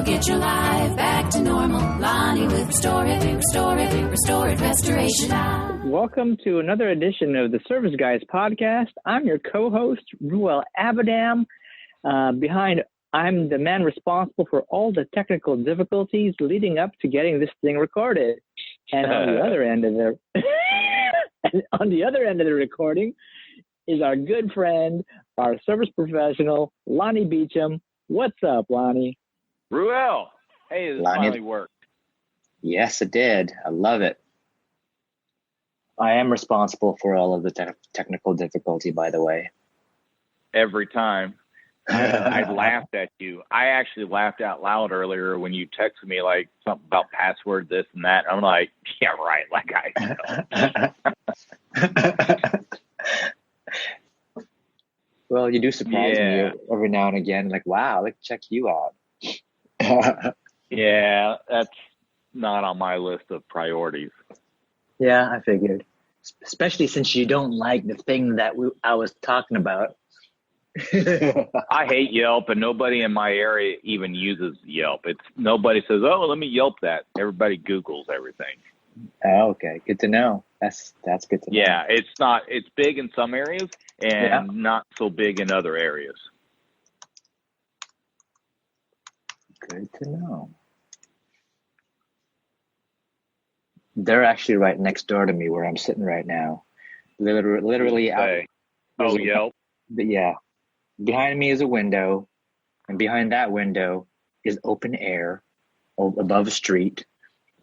They'll get your life back to normal. Lonnie with Restore It, Restoration. Welcome to another edition of the Service Guys podcast. I'm your co-host, Ruel Abadam. I'm the man responsible for all the technical difficulties leading up to getting this thing recorded. And on the other end of the recording is our good friend, our service professional, Lonnie Beecham. What's up, Lonnie? Ruel, hey, this finally worked. Yes, it did. I love it. I am responsible for all of the technical difficulty, by the way. Every time. I laughed at you. I actually laughed out loud earlier when you texted me like something about password, this and that. I'm like, yeah, right. Like I know. Well, you do surprise me every now and again. Like, wow, let's check you out. Yeah, that's not on my list of priorities. Yeah, I figured. Especially since you don't like the thing that I was talking about. I hate Yelp, and nobody in my area even uses Yelp. Nobody says, "Oh, let me Yelp that." Everybody Googles everything. Oh, okay, good to know. That's good to know. Yeah, it's big in some areas and not so big in other areas. Good to know. They're actually right next door to me where I'm sitting right now. Literally out. Oh, Yelp. But yeah. Behind me is a window, and behind that window is open air above a street,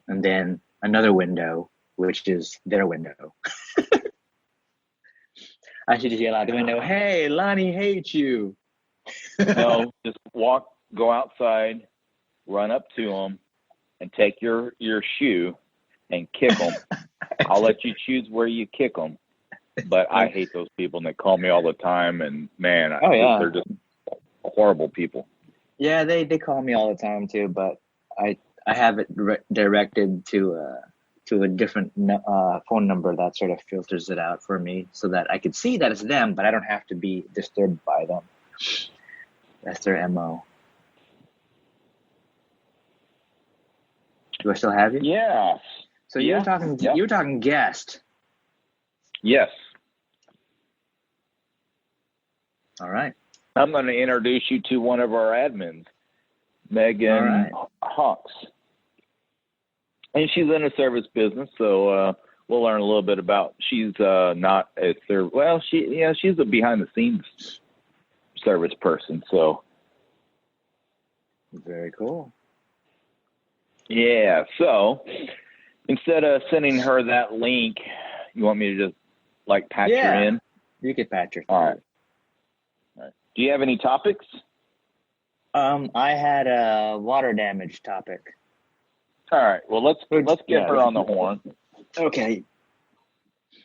and then another window, which is their window. I should just yell out the window, "Hey, Lonnie hates you." No, just go outside, run up to them, and take your shoe and kick them. I'll let you choose where you kick them. But I hate those people, and they call me all the time, and man, they're just horrible people. Yeah, they call me all the time too, but I have it directed to a different phone number that sort of filters it out for me so that I can see that it's them, but I don't have to be disturbed by them. That's their MO. Do I still have you? Yeah. So you were talking guest. Yes. All right. I'm going to introduce you to one of our admins, Meagan North-Hawkes. And she's in a service business, so we'll learn a little bit about. She's not a service. Well, she's a behind-the-scenes service person. So very cool. Yeah. So instead of sending her that link, you want me to just patch her in? You could patch her. All right. Do you have any topics? I had a water damage topic. All right. Well, let's get her on the horn. Okay.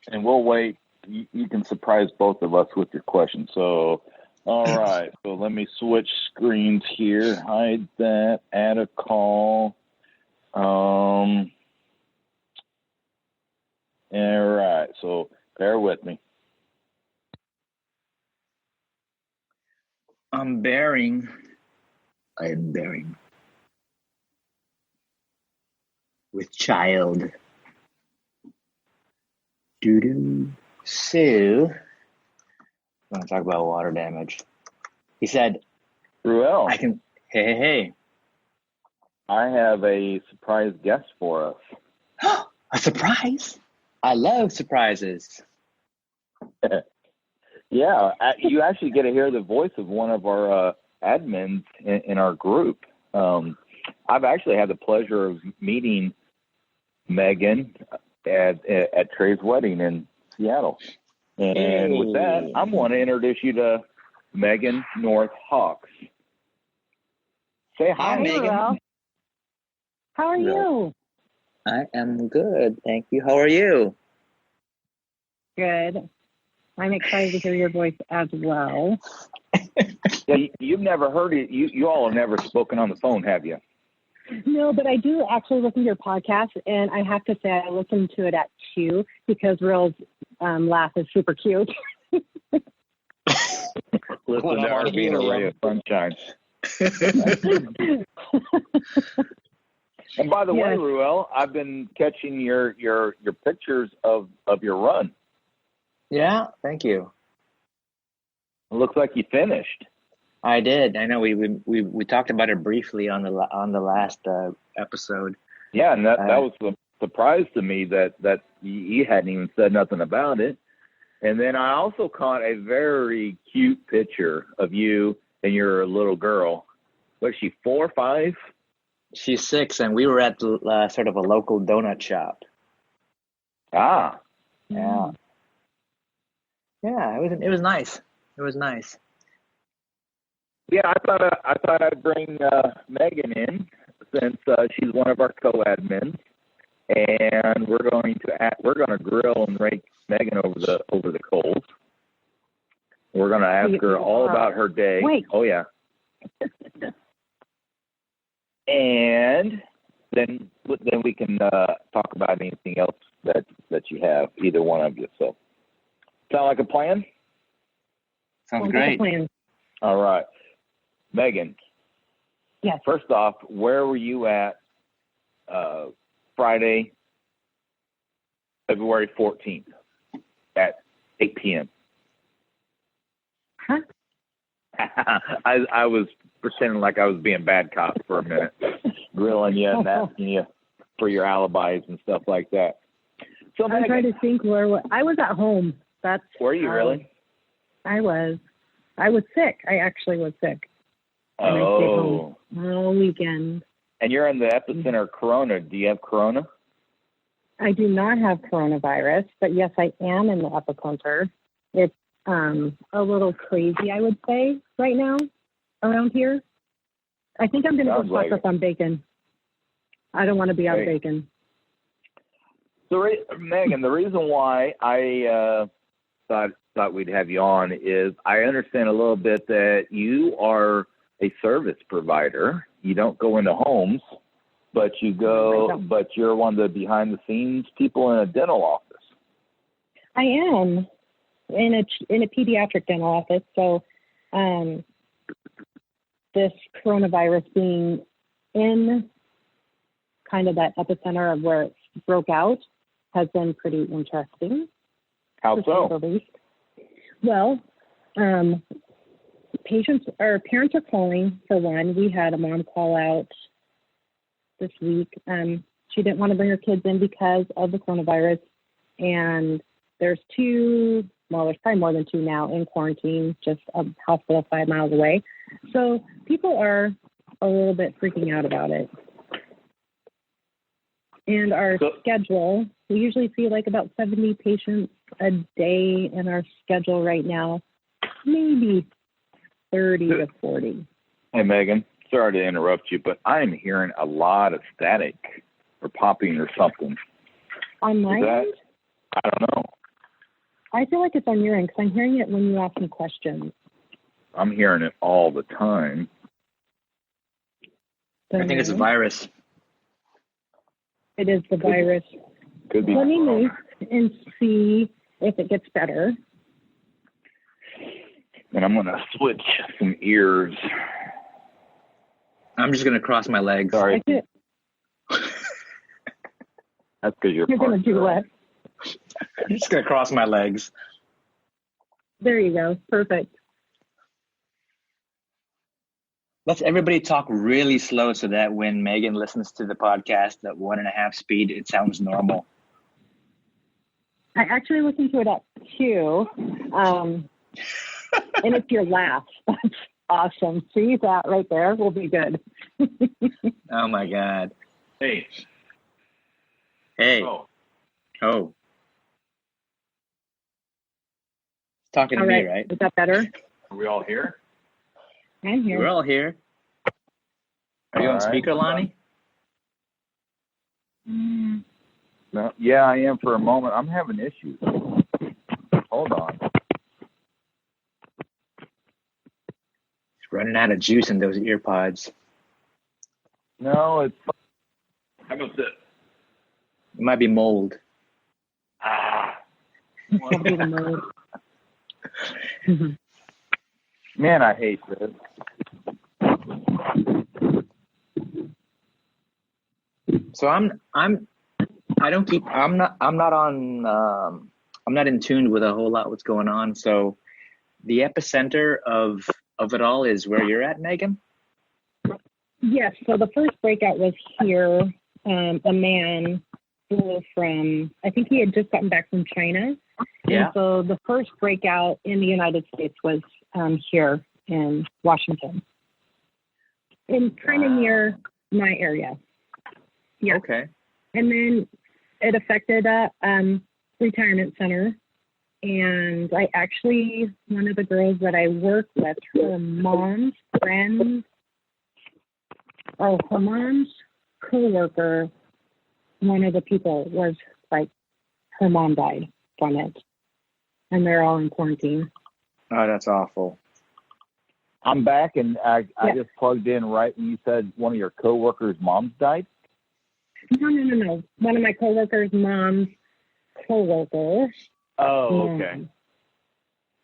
And we'll wait. You can surprise both of us with your questions. So, all right. So let me switch screens here. Hide that. Add a call. All right. So bear with me. I am bearing. With child. Sue. I'm going to talk about water damage. He said, Ruel, Hey. I have a surprise guest for us. A surprise? I love surprises. Yeah, you actually get to hear the voice of one of our admins in our group. I've actually had the pleasure of meeting Meagan at Trey's wedding in Seattle. And with that, I'm going to introduce you to Meagan North-Hawkes. Say hi, Meagan. Hello. How are you? I am good, thank you. How are you? Good. I'm excited to hear your voice as well. Yeah, you've never heard it. You all have never spoken on the phone, have you? No, but I do actually listen to your podcast, and I have to say I listened to it at 2 because Real's laugh is super cute. Listen to her being a ray of sunshine. And by the way, Yes. Ruel, I've been catching your pictures of your run. Yeah, thank you. It looks like you finished. I did. I know we talked about it briefly on the last episode. Yeah, and that was a surprise to me that you hadn't even said nothing about it. And then I also caught a very cute picture of you and your little girl. Was she 4 or 5? She's 6, and we were at sort of a local donut shop. Ah, Yeah. Yeah, it was nice. It was nice. yeah. I thought I'd bring Megan in since she's one of our co-admins, and we're going to grill and rake Megan over the coals. We're going to ask her all about her day. Wait. Oh yeah. And then we can talk about anything else that you have, either one of you. So, sound like a plan? Sounds Sounds like a great. plan. All right, Megan. Yes. First off, where were you at Friday, February 14th at 8 p.m.? Huh? I was pretending like I was being bad cop for a minute, grilling you and asking you for your alibis and stuff like that. So I'm trying to think I was at home. Were you really? I was sick. I actually was sick. And I stayed Oh. home all weekend. And you're in the epicenter of Corona. Do you have Corona? I do not have coronavirus, but yes, I am in the epicenter. It's a little crazy, I would say, right now around here. I think I'm going to go stock up on bacon. I don't want to be out of bacon. Megan, the reason why I thought we'd have you on is I understand a little bit that you are a service provider. You don't go into homes, but you're one of the behind the scenes people in a dental office. I am in a pediatric dental office. So this coronavirus being in kind of that epicenter of where it broke out has been pretty interesting. How so? Well, parents are calling, for one. We had a mom call out this week. She didn't want to bring her kids in because of the coronavirus. And there's probably more than 2 now in quarantine, just a hospital 5 miles away. So people are a little bit freaking out about it. And our schedule, we usually see like about 70 patients a day in our schedule right now, maybe 30 to 40. Hey, Megan, sorry to interrupt you, but I'm hearing a lot of static or popping or something. On my end? I don't know. I feel like it's on your end because I'm hearing it when you ask me questions. I'm hearing it all the time. I think it's a virus. It is the virus. Could be. Let me move and see if it gets better. And I'm going to switch some ears. I'm just going to cross my legs. Sorry. That's because you're going to do what? I'm just going to cross my legs. There you go. Perfect. Let's everybody talk really slow so that when Megan listens to the podcast at 1.5 speed, it sounds normal. I actually listened to it at 2. And it's your laugh. That's awesome. See, that right there will be good. Oh, my God. Hey. Hey. Oh. Talking to me, right? Is that better? Are we all here? I'm here. We're all here. Are you on speaker, Lonnie? No. Yeah, I am for a moment. I'm having issues. Hold on. He's running out of juice in those ear pods. No, it's... How about this? It might be mold. Probably the mold. Man, I hate this. So I'm not in tune with a whole lot what's going on. So the epicenter of it all is where you're at, Meagan? Yes. So the first breakout was here. A man flew from, I think he had just gotten back from China. Yeah. And so the first breakout in the United States was here in Washington, and kind of near my area. Yeah. Okay. And then it affected a retirement center. And one of the girls that I work with, her mom's co-worker, one of the people was like, her mom died from it. And they're all in quarantine. Oh, that's awful. I'm back, and I just plugged in right when you said one of your coworkers' moms died. No. One of my coworkers' mom's coworker. Oh, okay.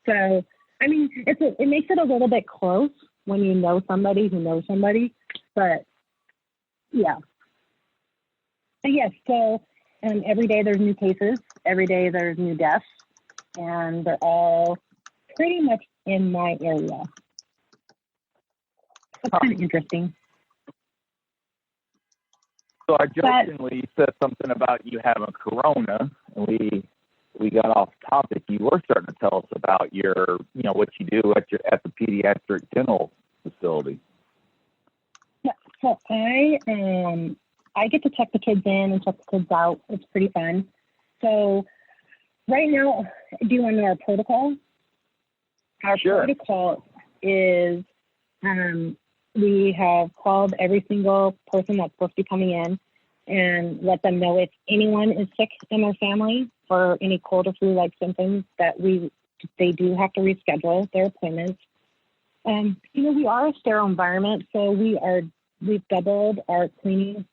So, I mean, it makes it a little bit close when you know somebody who knows somebody, but yeah. But yes, so every day there's new cases, every day there's new deaths, and they're all pretty much in my area. It's kind of interesting. So I jokingly said something about you having corona, and we got off topic. You were starting to tell us about your, what you do at the pediatric dental facility. Yeah, so I get to check the kids in and check the kids out. It's pretty fun. So right now, do you want to know our protocol? Our protocol is we have called every single person that's supposed to be coming in and let them know if anyone is sick in their family or any cold or flu-like symptoms that they do have to reschedule their appointments. We are a sterile environment, so we've doubled our cleaning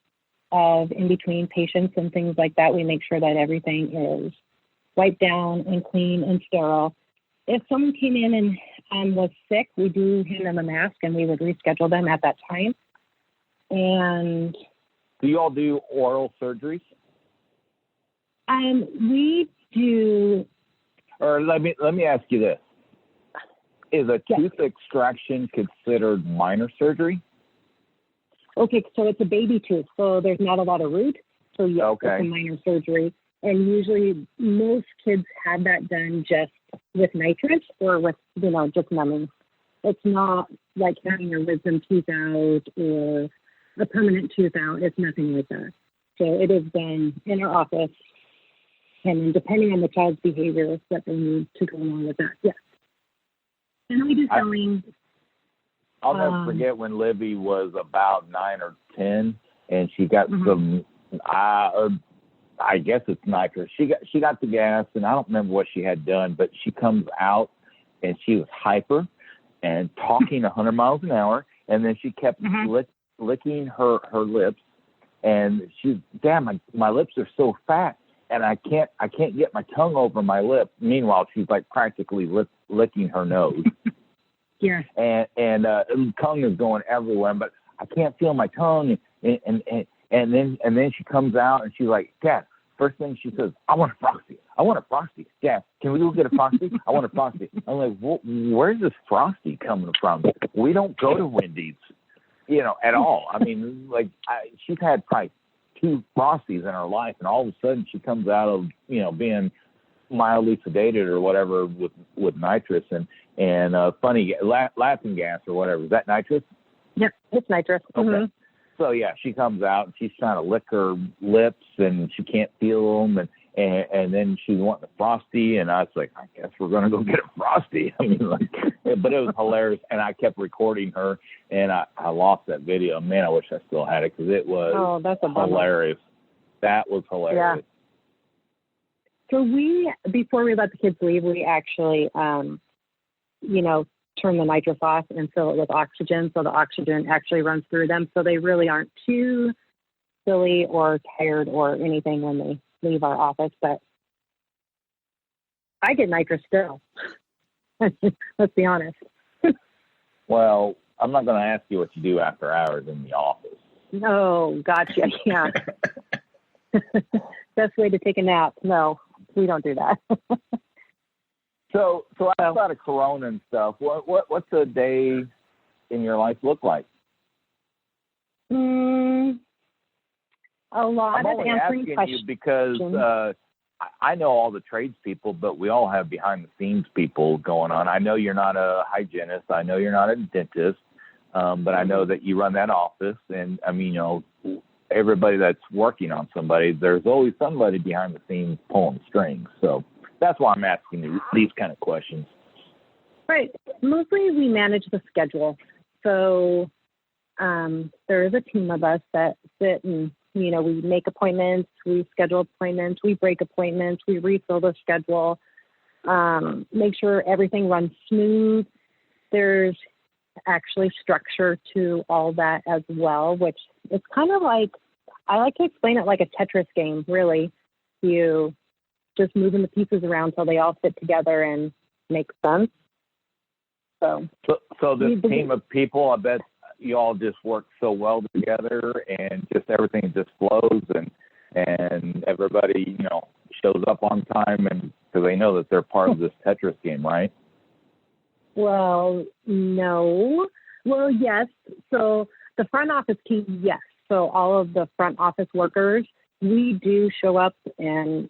of in between patients and things like that. We make sure that everything is wiped down and clean and sterile. If someone came in and was sick, we do hand them a mask and we would reschedule them at that time. And do you all do oral surgeries? We do. Or let me ask you this: is a tooth extraction considered minor surgery? Okay, so it's a baby tooth, so there's not a lot of root. So yes, it's a minor surgery. And usually most kids have that done just with nitrous or with, just numbing. It's not like having a wisdom tooth out or a permanent tooth out. It's nothing like that. So it is done in our office. And then depending on the child's behavior, what they need to go along with that. Yes. And we do sewing. I'll never forget when Livy was about 9 or 10, and she got some, I guess it's nitrous. She got the gas, and I don't remember what she had done, but she comes out, and she was hyper and talking 100 miles an hour, and then she kept licking her lips, and she's, damn, my lips are so fat, and I can't get my tongue over my lip. Meanwhile, she's like practically licking her nose. Yeah. And tongue is going everywhere, but I can't feel my tongue. And then she comes out and she's like, Dad, first thing she says, I want a Frosty. I want a Frosty. Dad, can we go get a Frosty? I want a Frosty. I'm like, where's this Frosty coming from? We don't go to Wendy's, at all. I mean, she's had probably 2 Frosties in her life, and all of a sudden she comes out of, being mildly sedated or whatever with nitrous and funny laughing gas or whatever. Is that nitrous? Yep, it's nitrous. Okay. Mm-hmm. So yeah, she comes out and she's trying to lick her lips and she can't feel them, and then she's wanting a Frosty, and I was like, I guess we're gonna go get a Frosty. I mean, but it was hilarious, and I kept recording her, and I lost that video. Man, I wish I still had it because it was hilarious. That was hilarious. Yeah. So before we let the kids leave, we actually, turn the nitrous off and fill it with oxygen, so the oxygen actually runs through them, so they really aren't too silly or tired or anything when they leave our office. But I get nitrous still. Let's be honest. Well, I'm not going to ask you what you do after hours in the office. Oh, gotcha. Yeah. Best way to take a nap. No, we don't do that. So outside of Corona and stuff, what's a day in your life look like? A lot I'm of only answering asking questions. you because I know all the tradespeople, but we all have behind-the-scenes people going on. I know you're not a hygienist. I know you're not a dentist, but I know that you run that office. And, I mean, everybody that's working on somebody, there's always somebody behind the scenes pulling strings. So that's why I'm asking you these kind of questions. Right. Mostly we manage the schedule. So there is a team of us that sit and, we make appointments, we schedule appointments, we break appointments, we refill the schedule, make sure everything runs smooth. There's actually structure to all that as well, which it's kind of like, I like to explain it like a Tetris game, really. You just moving the pieces around till they all fit together and make sense. So this team of people, I bet you all just work so well together, and just everything just flows, and everybody, shows up on time, and because they know that they're part of this Tetris game, right? Well, no. Well, yes. So the front office team, yes. So all of the front office workers, we do show up and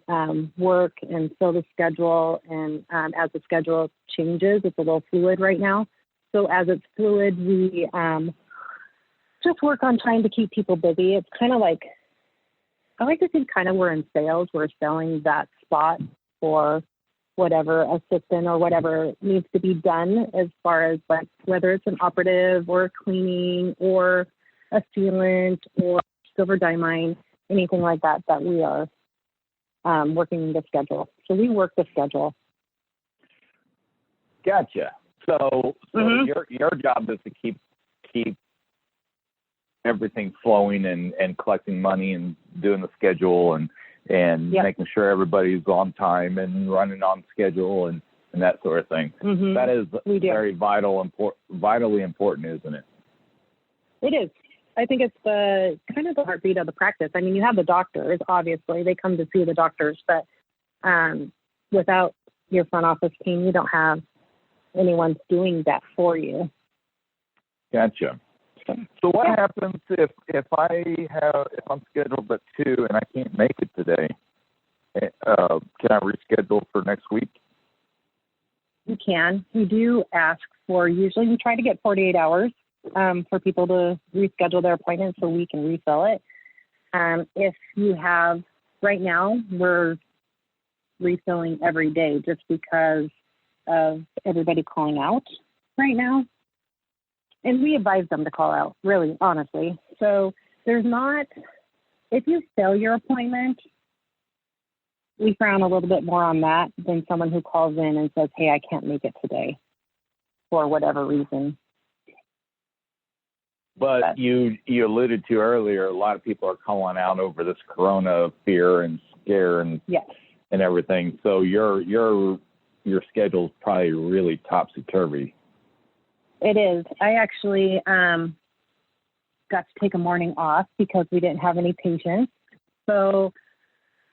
work and fill the schedule. And as the schedule changes, it's a little fluid right now. So as it's fluid, we just work on trying to keep people busy. It's kind of like, I like to think kind of we're in sales. We're selling that spot for whatever assistant or whatever needs to be done as far as like whether it's an operative or cleaning or a sealant or silver diamine, anything like that we are working the schedule. So we work the schedule. Gotcha. So your job is to keep everything flowing and collecting money and doing the schedule and making sure everybody's on time and running on schedule and that sort of thing. Mm-hmm. That is very vitally important, isn't it? It is. I think it's the kind of the heartbeat of the practice. I mean, you have the doctors, obviously. They come to see the doctors, but without your front office team, you don't have anyone doing that for you. Gotcha. So what happens if I'm scheduled at 2 and I can't make it today? Can I reschedule for next week? You can. We do ask for, usually we try to get 48 hours for people to reschedule their appointment so we can refill it. If you have, right now, we're refilling every day just because of everybody calling out right now. And we advise them to call out, really, honestly. So there's not, if you fail your appointment, we frown a little bit more on that than someone who calls in and says, hey, I can't make it today for whatever reason. But you alluded to earlier, a lot of people are calling out over this corona fear and scare and everything. So your schedule is probably really topsy-turvy. It is. I actually got to take a morning off because we didn't have any patients. So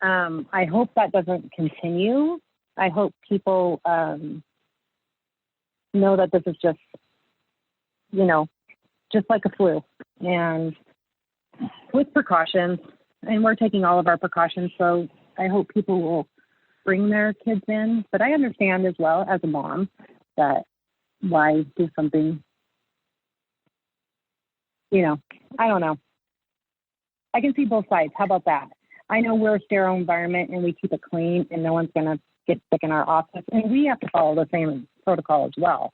I hope that doesn't continue. I hope people know that this is just, just like a flu and with precautions. And we're taking all of our precautions. So I hope people will bring their kids in. But I understand as well as a mom that why do something, I don't know. I can see both sides. How about that? I know we're a sterile environment and we keep it clean and no one's going to get sick in our office. And we have to follow the same protocol as well.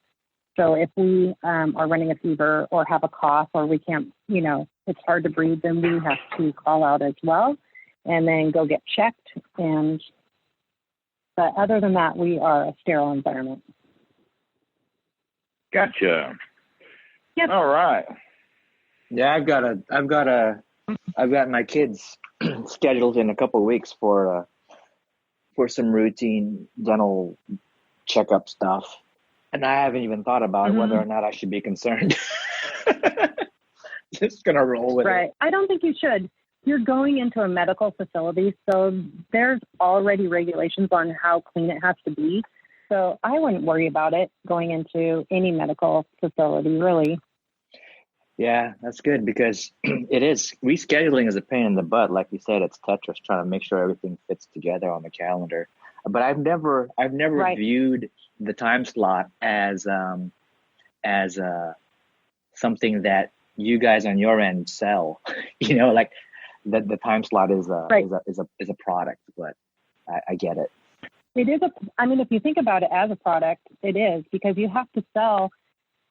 So if we are running a fever or have a cough or we can't, it's hard to breathe, then we have to call out as well and then go get checked. But other than that, we are a sterile environment. Gotcha. Yep. All right. Yeah, I've got my kids scheduled in a couple of weeks for some routine dental checkup stuff, and I haven't even thought about whether or not I should be concerned. Just gonna roll with it. Right. I don't think you should. you're going into a medical facility, so there's already regulations on how clean it has to be. So I wouldn't worry about it going into any medical facility, really. Yeah, that's good because it is rescheduling is a pain in the butt. Like you said, it's Tetris trying to make sure everything fits together on the calendar. But I've never Right. viewed the time slot as something that you guys on your end sell. You know, like the time slot is a product. But I get it. It is if you think about it as a product, it is, because you have to sell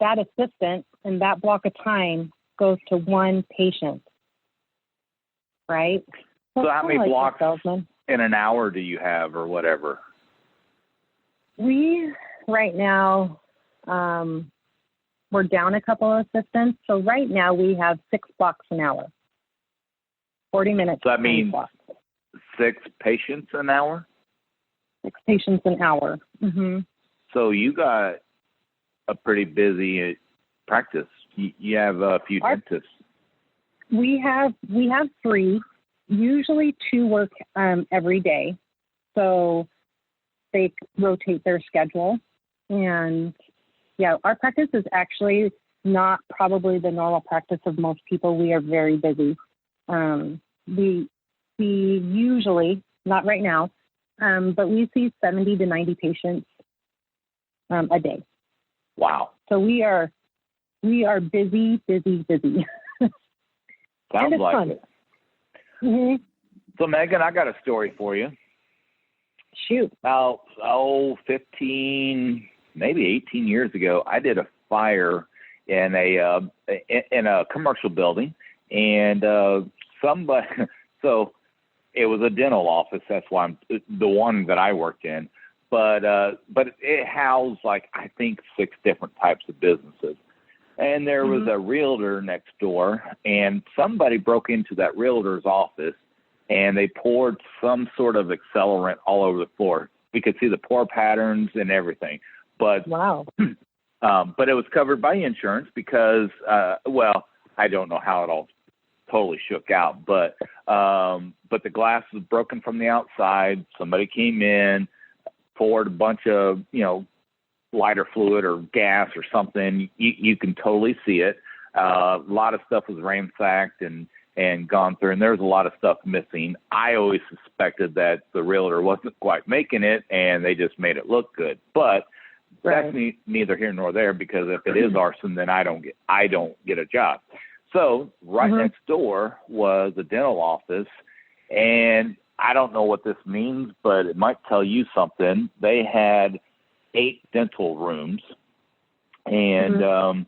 that assistant, and that block of time goes to one patient, right? So how many blocks salesman. in an hour do you have or whatever? We, right now, we're down a couple of assistants. So right now we have 6 blocks an hour, 40 minutes. So that means blocks. 6 patients an hour? 6 patients an hour. Mm-hmm. So you got a pretty busy practice. You have a few dentists. We have 3. Usually 2 work every day, so they rotate their schedule. And yeah, our practice is actually not probably the normal practice of most people. We are very busy. We usually, not right now, but we see 70 to 90 patients a day. Wow. So we are busy. Sounds like fun. it. Mm-hmm. So Megan, I got a story for you. Shoot. About 15, maybe 18 years ago, I did a fire in a commercial building, and somebody. So it was a dental office. That's why I'm the one that I worked in. But it housed, like, I think 6 different types of businesses. And there was a realtor next door, and somebody broke into that realtor's office, and they poured some sort of accelerant all over the floor. We could see the pour patterns and everything. But wow. But it was covered by insurance because, I don't know how it all totally shook out. But the glass was broken from the outside. Somebody came in, poured a bunch of, lighter fluid or gas or something. You can totally see it. A lot of stuff was ransacked and gone through, and there was a lot of stuff missing. I always suspected that the realtor wasn't quite making it, and they just made it look good. But that's neither here nor there, because if it is arson, then I don't get a job. So right next door was a dental office, and I don't know what this means, but it might tell you something. They had 8 dental rooms, and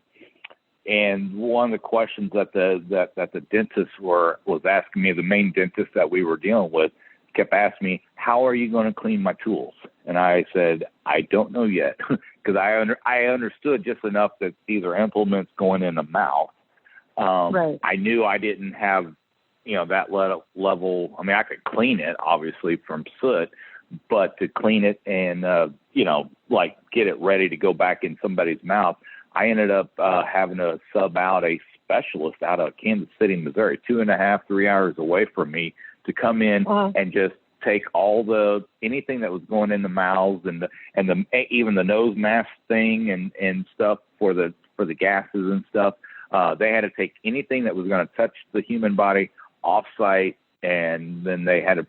and one of the questions that the dentist was asking me, the main dentist that we were dealing with, kept asking me, "How are you going to clean my tools?" And I said, "I don't know yet," because I understood just enough that these are implements going in the mouth. I knew I didn't have that level. I mean, I could clean it obviously from soot, but to clean it and like get it ready to go back in somebody's mouth, I ended up having to sub out a specialist out of Kansas City, Missouri, 2.5, 3 hours away from me, to come in and just take anything that was going in the mouths and even the nose mask thing and stuff for the gases and stuff. They had to take anything that was going to touch the human body off site, and then they had to,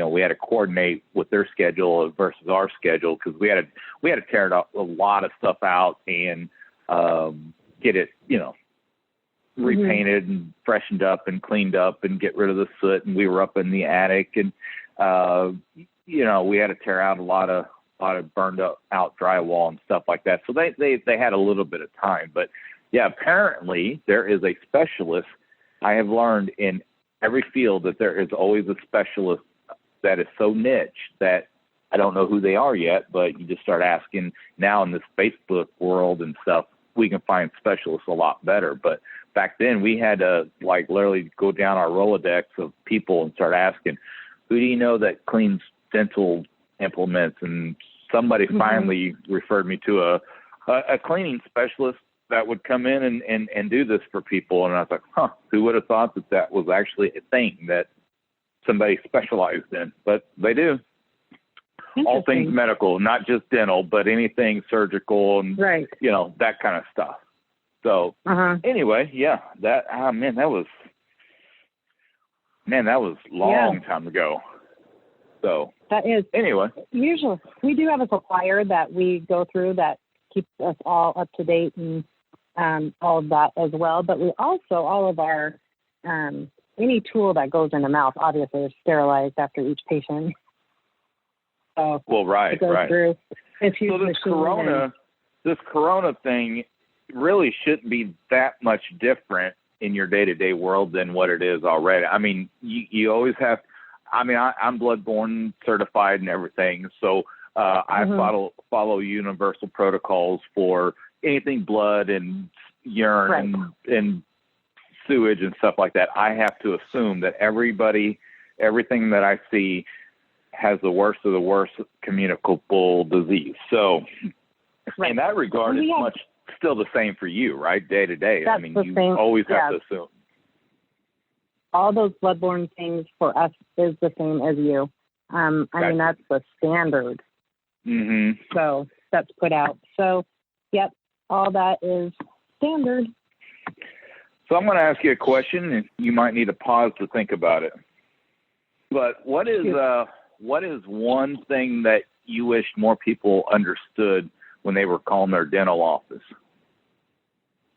we had to coordinate with their schedule versus our schedule, because we had to tear a lot of stuff out and get it, repainted and freshened up and cleaned up and get rid of the soot. And we were up in the attic, and we had to tear out a lot of burned out drywall and stuff like that. So they had a little bit of time, but yeah, apparently there is a specialist. I have learned in every field that there is always a specialist that is so niche that I don't know who they are yet, but you just start asking. Now in this Facebook world and stuff, we can find specialists a lot better. But back then we had to literally go down our Rolodex of people and start asking, who do you know that cleans dental implements? And somebody finally referred me to a cleaning specialist that would come in and do this for people. And I was like, who would have thought that was actually a thing that somebody specialized in? But they do. All things medical, not just dental, but anything surgical and, you know, that kind of stuff. So anyway, yeah, that was long time ago. So that is anyway. Usually we do have a supplier that we go through that keeps us all up to date and all of that as well. But we also, all of our any tool that goes in the mouth obviously is sterilized after each patient. So well, right. Through. So this corona thing really shouldn't be that much different in your day-to-day world than what it is already. I mean, you always have. I mean, I'm bloodborne certified and everything, so I follow universal protocols for anything blood and urine and sewage and stuff like that. I have to assume that everything that I see has the worst of the worst communicable disease. So in that regard, it's much still the same for you, right? Day to day. I mean, you always have to assume. All those bloodborne things for us is the same as you. I mean, that's the standard. So that's put out. So, yep, all that is standard. So I'm going to ask you a question, and you might need to pause to think about it. But what is one thing that you wish more people understood when they were calling their dental office?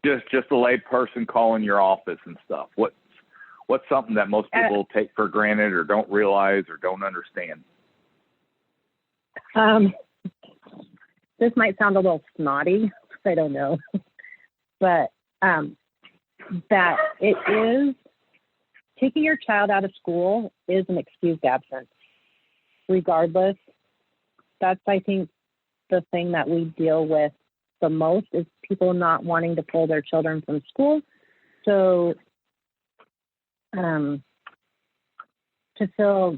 Just a lay person calling your office and stuff. What's something that most people take for granted or don't realize or don't understand? This might sound a little snotty. I don't know. But that it is taking your child out of school is an excused absence. Regardless, that's, I think, the thing that we deal with the most is people not wanting to pull their children from school. So to fill,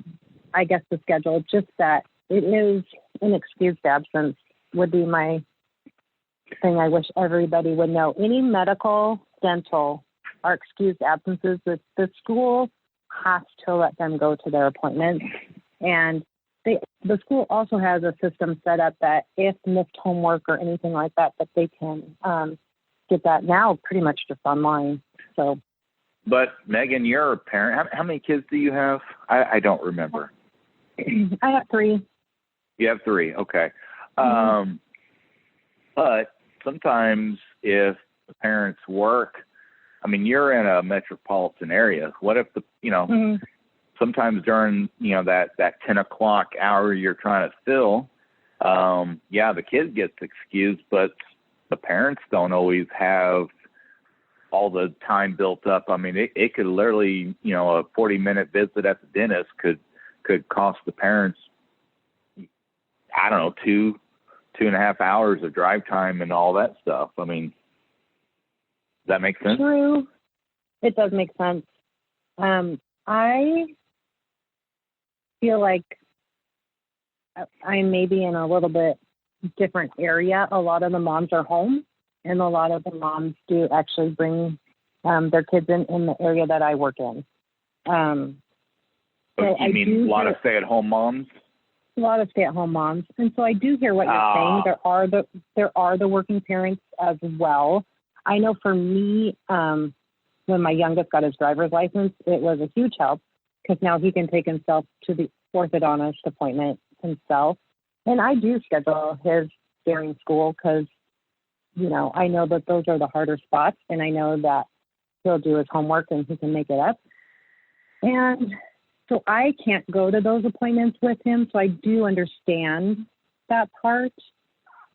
I guess, the schedule, just that it is an excused absence would be my thing I wish everybody would know. Any medical, dental are excused absences. The school has to let them go to their appointments. And the school also has a system set up that if missed homework or anything like that, that they can get that now pretty much just online. So. But Megan, you're a parent. How many kids do you have? I don't remember. I have 3. You have 3. Okay. But sometimes if the parents work, I mean, you're in a metropolitan area. What if sometimes during, that 10 o'clock hour you're trying to fill, the kid gets excused, but the parents don't always have all the time built up. I mean, it could literally, a 40-minute visit at the dentist could cost the parents, I don't know, 2.5 hours of drive time and all that stuff. I mean, does that make sense? True. It does make sense. I feel like I'm maybe in a little bit different area. A lot of the moms are home, and a lot of the moms do actually bring their kids in the area that I work in. So you mean a lot of stay-at-home moms? A lot of stay-at-home moms. And so I do hear what you're saying. There are the working parents as well. I know for me, when my youngest got his driver's license, it was a huge help because now he can take himself to the orthodontist appointment himself. And I do schedule his during school because, I know that those are the harder spots, and I know that he'll do his homework and he can make it up. And so I can't go to those appointments with him, so I do understand that part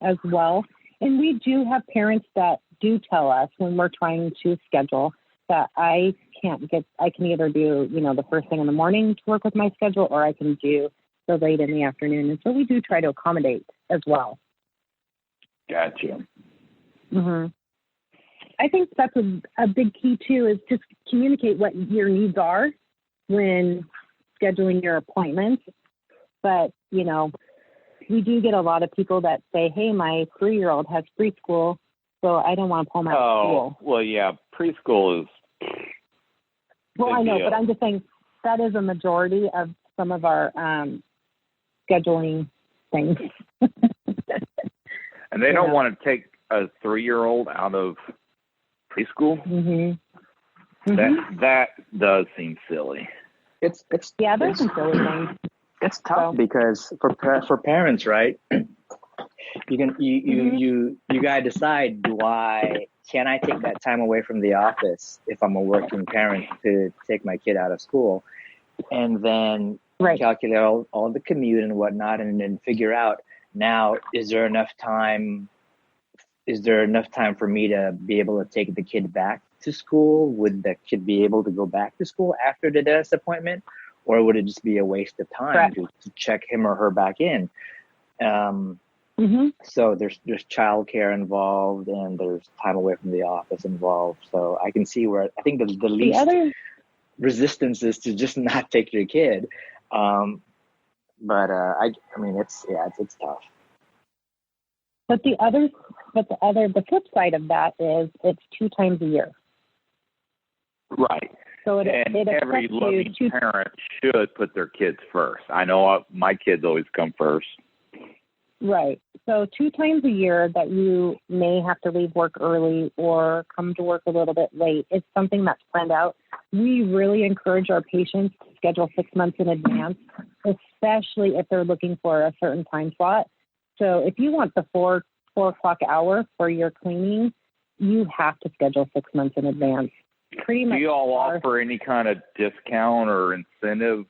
as well. And we do have parents that do tell us when we're trying to schedule that I can either do, the first thing in the morning to work with my schedule, or I can do the late in the afternoon. And so we do try to accommodate as well. Gotcha. Mm-hmm. I think that's a big key too, is just communicate what your needs are when scheduling your appointments. But, we do get a lot of people that say, hey, my 3-year-old has preschool So I don't want to pull them out of school. Well, yeah, preschool is. Well, I know, but I'm just saying that is a majority of some of our scheduling things. And they don't want to take a 3-year-old out of preschool. Mm-hmm. That does seem silly. It's there's some silly things. It's tough because for parents, right? You gotta decide, can I take that time away from the office if I'm a working parent to take my kid out of school, and then calculate all the commute and whatnot, and then figure out, now, is there enough time for me to be able to take the kid back to school? Would the kid be able to go back to school after the dentist appointment, or would it just be a waste of time to check him or her back in? So there's childcare involved, and there's time away from the office involved. So I can see where I think the least resistance is to just not take your kid. But I mean, it's tough. But the flip side of that is it's 2 times a year. Right. So every loving parent should put their kids first. I know my kids always come first. Right. So 2 times a year that you may have to leave work early or come to work a little bit late. It's something that's planned out. We really encourage our patients to schedule 6 months in advance, especially if they're looking for a certain time slot. So if you want the 4 o'clock hour for your cleaning, you have to schedule 6 months in advance. Pretty much. Do you all offer any kind of discount or incentive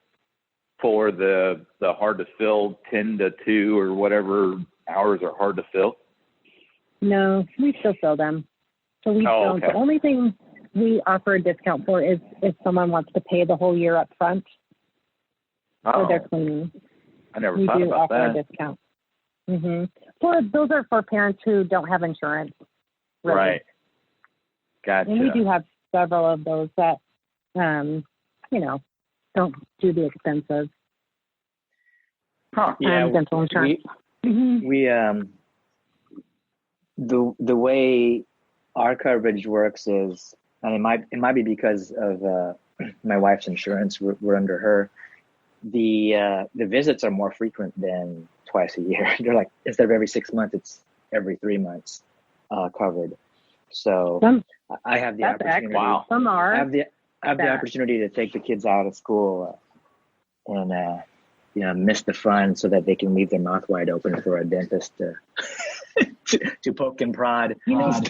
for the hard to fill 10 to 2 or whatever hours are hard to fill? No, we still fill them. So we don't. Okay. The only thing we offer a discount for is if someone wants to pay the whole year up front for their cleaning. I never thought about that. We do offer a discount. Those are for parents who don't have insurance. Really. Right. Gotcha. And we do have several of those that, don't do the expensive dental insurance. We the way our coverage works is, and it might be because of my wife's insurance. We're under her. The visits are more frequent than twice a year. They're like, instead of every 6 months, it's every 3 months covered. So I have the opportunity. Wow. Some are. I have the opportunity to take the kids out of school and miss the fun so that they can leave their mouth wide open for a dentist to poke and prod. Here's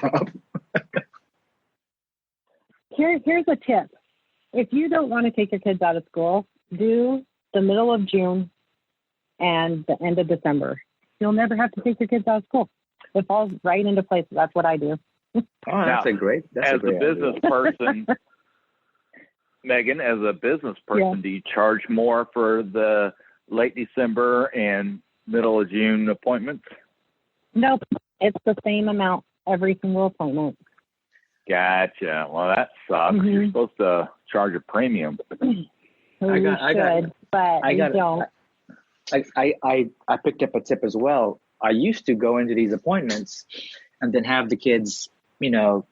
a tip. If you don't want to take your kids out of school, do the middle of June and the end of December. You'll never have to take your kids out of school. It falls right into place. That's what I do. As a business person, Meagan, as a business person, do you charge more for the late December and middle of June appointments? Nope. It's the same amount every single appointment. Gotcha. Well, that sucks. You're supposed to charge a premium. I picked up a tip as well. I used to go into these appointments and then have the kids, go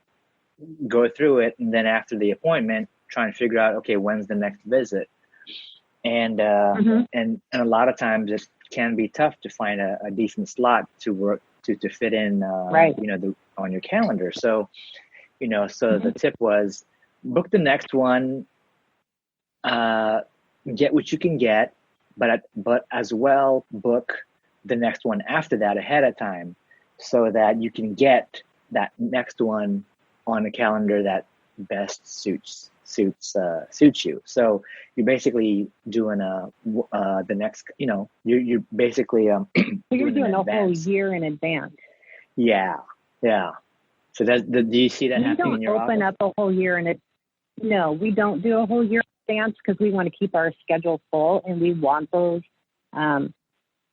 through it, and then after the appointment, try and figure out, okay, when's the next visit? And and a lot of times it can be tough to find a decent slot to work to fit in, on your calendar. So, the tip was book the next one, get what you can get, but as well book the next one after that ahead of time, so that you can get that next one on a calendar that best suits you. So you're basically doing the next, you're basically so you're doing a whole year in advance. Yeah. So do you see that happening in your office? We don't open up a whole year no, we don't do a whole year in advance because we want to keep our schedule full, and we want those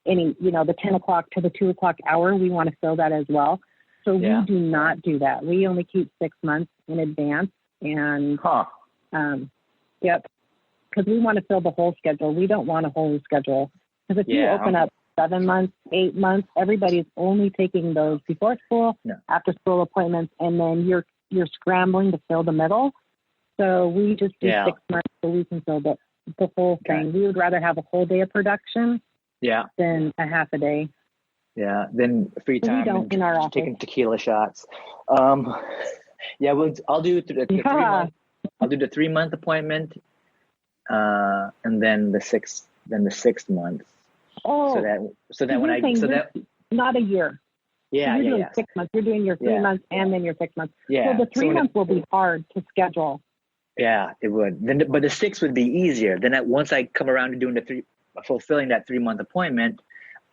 the 10 o'clock to the 2 o'clock hour, we want to fill that as well. So we do not do that. We only keep 6 months in advance. And, because we want to fill the whole schedule. We don't want a whole schedule. Because if you open up 7 months, 8 months. Everybody's only taking those before school, after school appointments, and then you're scrambling to fill the middle. So we just do 6 months so we can fill the whole thing. We would rather have a whole day of production than a half a day. Yeah, then free time. We don't in our office. Taking tequila shots. I'll do the 3 month. I'll do the 3 month appointment, and then the sixth month. Oh, so that when not a year. Yeah, so you're doing 6 months. You're doing your 3 months and then your 6 months. Yeah. So the 3 months will be hard to schedule. Yeah, it would. But the 6 would be easier. Then once I come around to doing fulfilling that 3 month appointment,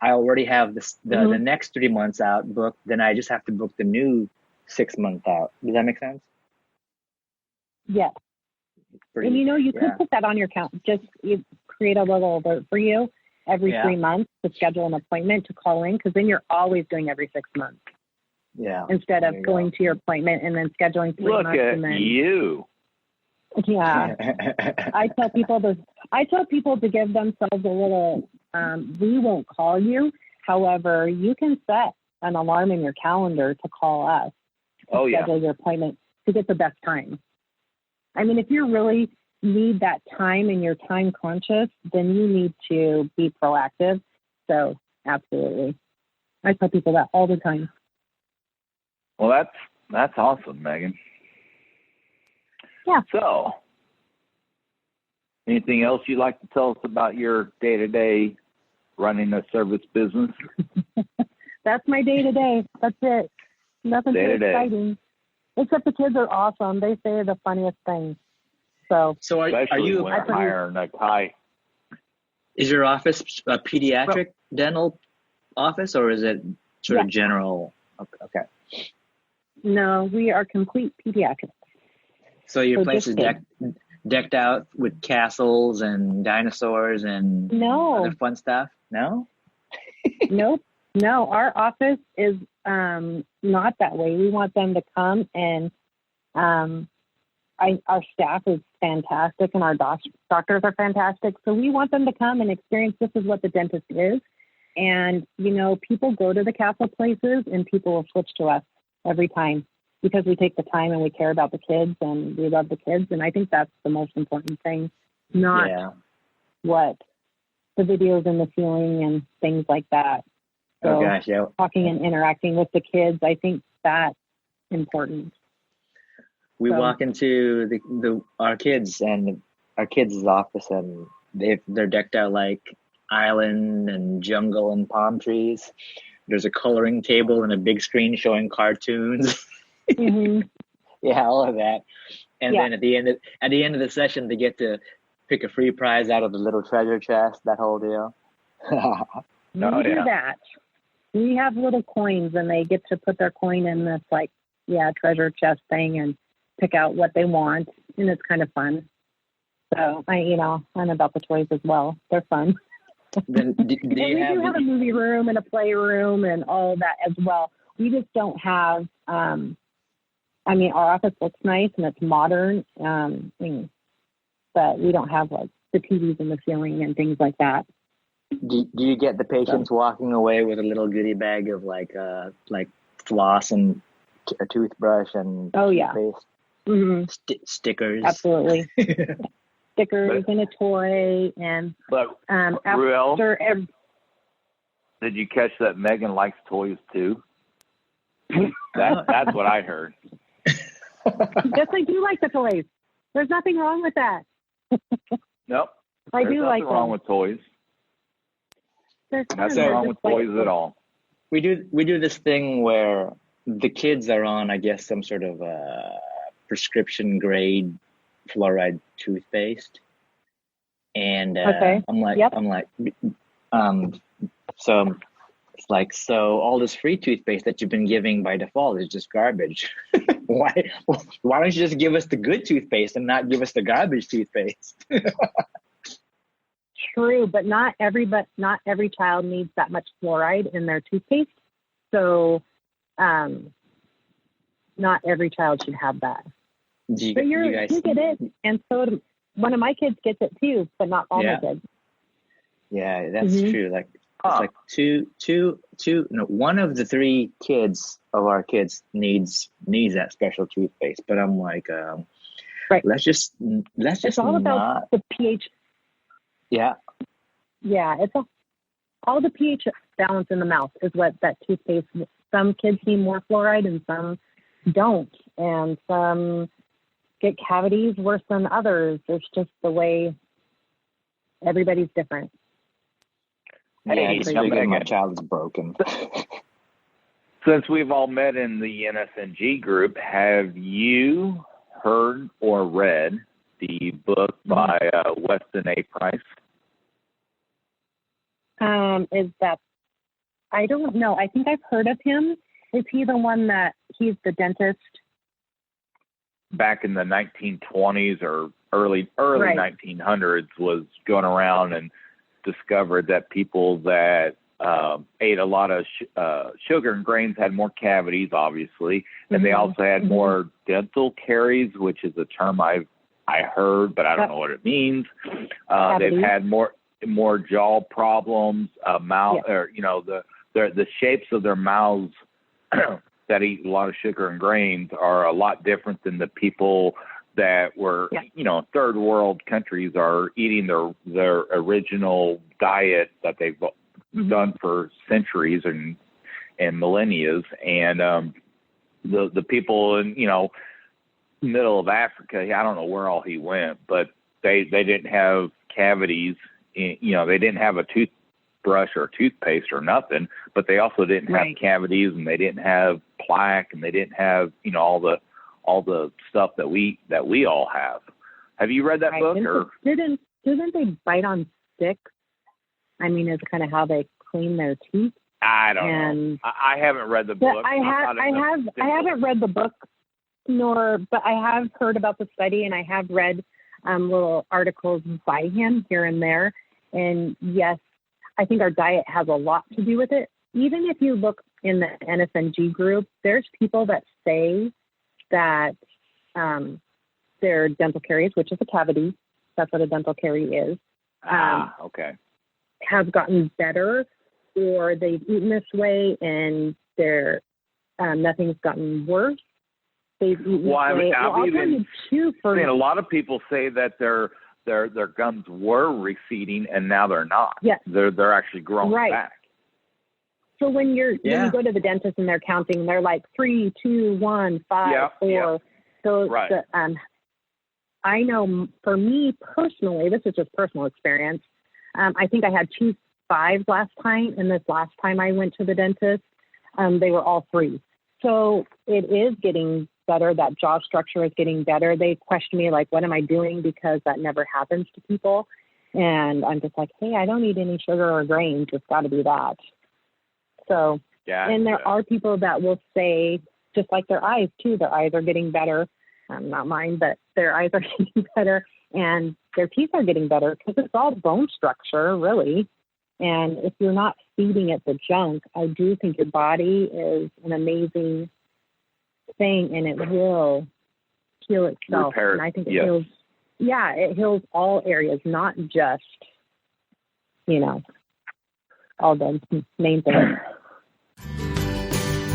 I already have the next 3 months out booked. Then I just have to book the new 6 month out. Does that make sense? Yes. And you could put that on your account. Just you create a little alert for you every 3 months to schedule an appointment to call in, because then you're always doing every 6 months. Yeah. Instead of going to your appointment and then scheduling 3 months. Look at and then, you. Yeah. I tell people to give themselves a little, we won't call you. However, you can set an alarm in your calendar to call us to schedule your appointment to get the best time. I mean, if you really need that time and you're time conscious, then you need to be proactive. So absolutely. I tell people that all the time. Well, that's awesome, Megan. Yeah. So, anything else you'd like to tell us about your day-to-day running a service business? That's my day-to-day. That's it. Nothing too exciting. Except the kids are awesome. They say the funniest things. So are you hiring a high? Is your office a pediatric dental office, or is it sort of general? Okay. No, we are complete pediatrics. So your place is decked out with castles and dinosaurs and other fun stuff? No? Nope. No, our office is not that way. We want them to come and our staff is fantastic and our doctors are fantastic. So we want them to come and experience this is what the dentist is. And, people go to the castle places and people will switch to us every time because we take the time and we care about the kids and we love the kids. And I think that's the most important thing, not what the videos in the ceiling and things like that. So talking and interacting with the kids, I think that's important. We walk into our kids' office and they're decked out like island and jungle and palm trees. There's a coloring table and a big screen showing cartoons. Mm-hmm. Yeah, all of that. And then at the end of the session, they get to pick a free prize out of the little treasure chest. That whole deal. We do that. We have little coins, and they get to put their coin in this treasure chest thing and pick out what they want, and it's kind of fun. So I'm about the toys as well. They're fun. Then, do you we do have a movie room and a playroom and all that as well. We just don't have. Our office looks nice and it's modern, but we don't have the TVs in the ceiling and things like that. Do you get the patients walking away with a little goodie bag of like floss and a toothbrush and toothpaste? Mm-hmm. Stickers? Absolutely. Stickers and a toy and did you catch that Megan likes toys too? That's what I heard. Yes, I do like the toys. There's nothing wrong with that. Nope. I do like them. There's nothing wrong with toys. Nothing wrong with toys at all. We do this thing where the kids are on, I guess, some sort of prescription grade fluoride toothpaste, and so it's like, so all this free toothpaste that you've been giving by default is just garbage. Why don't you just give us the good toothpaste and not give us the garbage toothpaste? True, but not every child needs that much fluoride in their toothpaste. So, not every child should have that. You get it, and so one of my kids gets it too, but not all my kids. Yeah, that's true. Like It's like one of the three kids of our kids needs that special toothpaste. But I'm like, right. Let's just it's all about the pH. Yeah. Yeah, it's all the pH balance in the mouth is what that toothpaste. Some kids need more fluoride and some don't, and some get cavities worse than others. It's just the way everybody's different. Hey, my child is broken. Since we've all met in the NSNG group, have you heard or read the book by Weston A. Price? Is that, I don't know. I think I've heard of him. Is he the one that he's the dentist? Back in the 1920s or early right. 1900s, was going around and discovered that people that ate a lot of sugar and grains had more cavities, obviously, and they also had more dental caries, which is a term I heard, but I don't know what it means. They've had more jaw problems, mouth, or the shapes of their mouths that eat a lot of sugar and grains are a lot different than the people that were, third world countries are eating their original diet that they've done for centuries and millennia. And the people in, middle of Africa, I don't know where all he went, but they didn't have cavities. They didn't have a toothbrush or toothpaste or nothing, but they also didn't have cavities, and they didn't have plaque, and they didn't have, all the stuff that we all have. Have you read that book? Or didn't they bite on sticks? I mean, it's kind of how they clean their teeth. I don't know. I haven't read the book. I haven't read the book, but I have heard about the study, and I have read little articles by him here and there. And yes, I think our diet has a lot to do with it. Even if you look in the NSNG group, there's people that say that their dental caries, which is a cavity, that's what a dental carie is, have gotten better, or they've eaten this way and their nothing's gotten worse. They've eaten this way. I'll tell you too. A lot of people say that their gums were receding and now they're not. Yes. They're actually growing back. So when you go to the dentist and they're counting, they're like 3, 2, 1, 5, 4. Yeah. So I know for me personally, this is just personal experience. I think I had 2 5s last time, and this last time I went to the dentist, they were all 3. So it is getting better. That jaw structure is getting better. They question me like, what am I doing? Because that never happens to people. And I'm just like, hey, I don't eat any sugar or grains. It's got to be that. So, and there are people that will say, just like their eyes too, their eyes are getting better. Not mine, but their eyes are getting better, and their teeth are getting better because it's all bone structure, really. And if you're not feeding it the junk, I do think your body is an amazing thing, and it will heal itself. Repair. And I think it heals. Yeah, it heals all areas, not just, all the main things.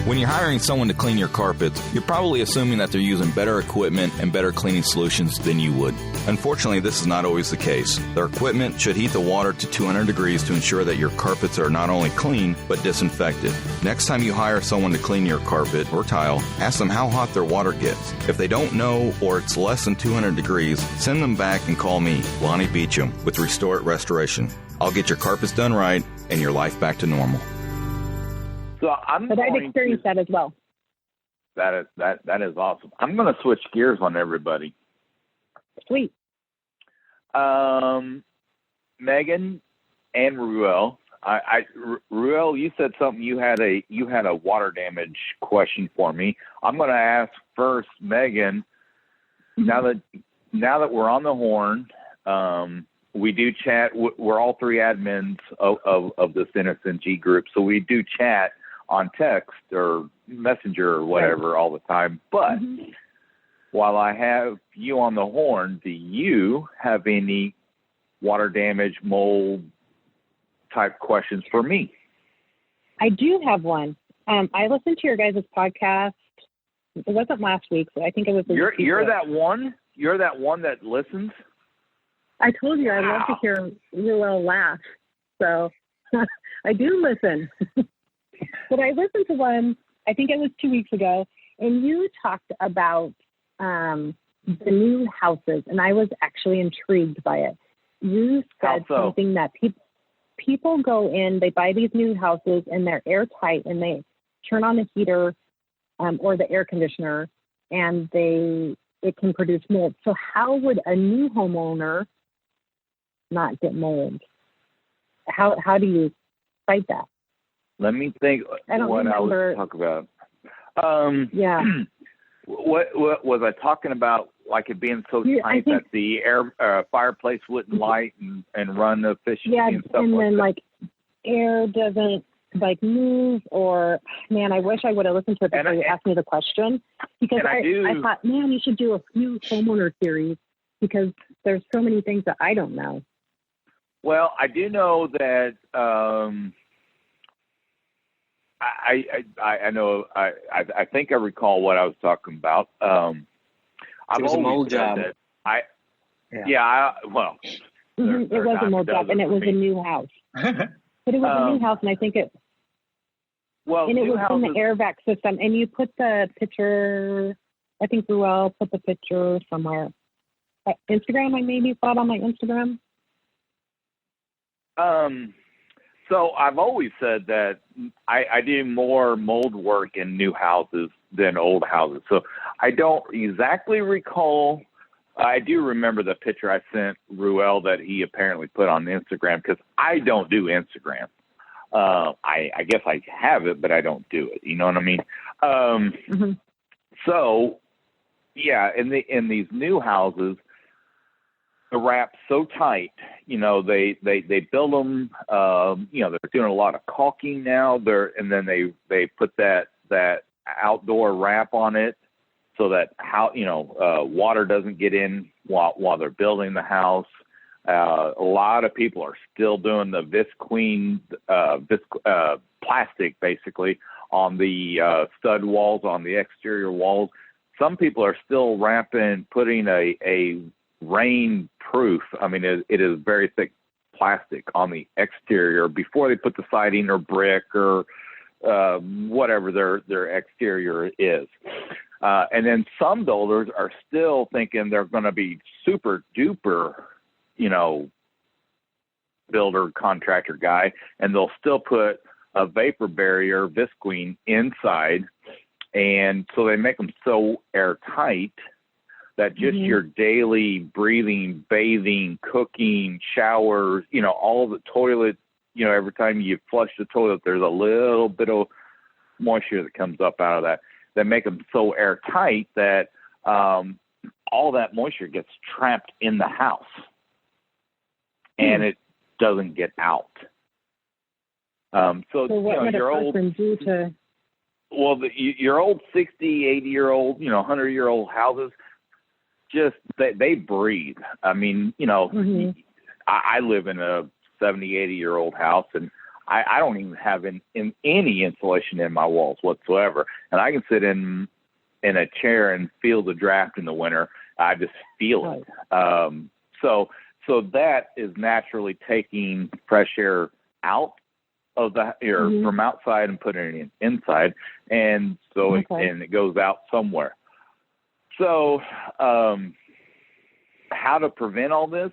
When you're hiring someone to clean your carpets, you're probably assuming that they're using better equipment and better cleaning solutions than you would. Unfortunately, this is not always the case. Their equipment should heat the water to 200 degrees to ensure that your carpets are not only clean, but disinfected. Next time you hire someone to clean your carpet or tile, ask them how hot their water gets. If they don't know or it's less than 200 degrees, send them back and call me, Lonnie Beecham, with Restore It Restoration. I'll get your carpets done right and your life back to normal. So but I've experienced that as well. That is awesome. I'm going to switch gears on everybody. Sweet. Megan and Ruel. Ruel, you said something. You had a water damage question for me. I'm going to ask first, Megan. Mm-hmm. Now that we're on the horn, we do chat. We're all 3 admins of this NSNG group, so we do chat on text or messenger or whatever all the time. But while I have you on the horn, do you have any water damage, mold, type questions for me. I do have one. I listened to your guys' podcast. It wasn't last week, so I think it was. You're that one. You're that one that listens. I told you I love to hear Ruel laugh, so I do listen. But I listened to one. I think it was 2 weeks ago, and you talked about the new houses, and I was actually intrigued by it. You said something that people go in, they buy these new houses, and they're airtight, and they turn on the heater or the air conditioner, and it can produce mold. So how would a new homeowner not get mold? How do you fight that? Let me think I was talking about. Yeah. What was I talking about? Like it being so tight that the fireplace wouldn't light and run efficiently and stuff and like then that. like air doesn't like move, or man, I wish I would have listened to it before you asked me the question, because I thought, man, you should do a new homeowner series because there's so many things that I don't know. Well, I do know that I know I think I recall what I was talking about. It was a mold job. It was a mold job, and it was a new house. But it was a new house, and I think it. Well, and it was in the air vac system, and you put the picture. I think Ruel put the picture somewhere. Instagram, I maybe saw it on my Instagram. So I've always said that I do more mold work in new houses than old houses. So I don't exactly recall. I do remember the picture I sent Ruel that he apparently put on Instagram, because I don't do Instagram. I guess I have it, but I don't do it. You know what I mean? So, yeah, in these new houses, the wrap's so tight, they build them, they're doing a lot of caulking now, and then they put that outdoor wrap on it so that water doesn't get in while they're building the house. A lot of people are still doing the visqueen, plastic basically on the stud walls, on the exterior walls. Some people are still putting a rain proof. I mean, it is very thick plastic on the exterior before they put the siding or brick or whatever their exterior is. And then some builders are still thinking they're going to be super duper, builder contractor guy, and they'll still put a vapor barrier visqueen inside. And so they make them so airtight that just your daily breathing, bathing, cooking, showers, all of the toilet, every time you flush the toilet, there's a little bit of moisture that comes up out of that. They make them so airtight that all that moisture gets trapped in the house and it doesn't get out. So what would your a person do to... Well, your old 60, 80-year-old, 100-year-old houses, just they breathe. I mean, I live in a 70, 80-year-old house, and I don't even have in any insulation in my walls whatsoever. And I can sit in a chair and feel the draft in the winter. I just feel it. So that is naturally taking fresh air out of the air from outside and putting it inside, and so it goes out somewhere. So, how to prevent all this?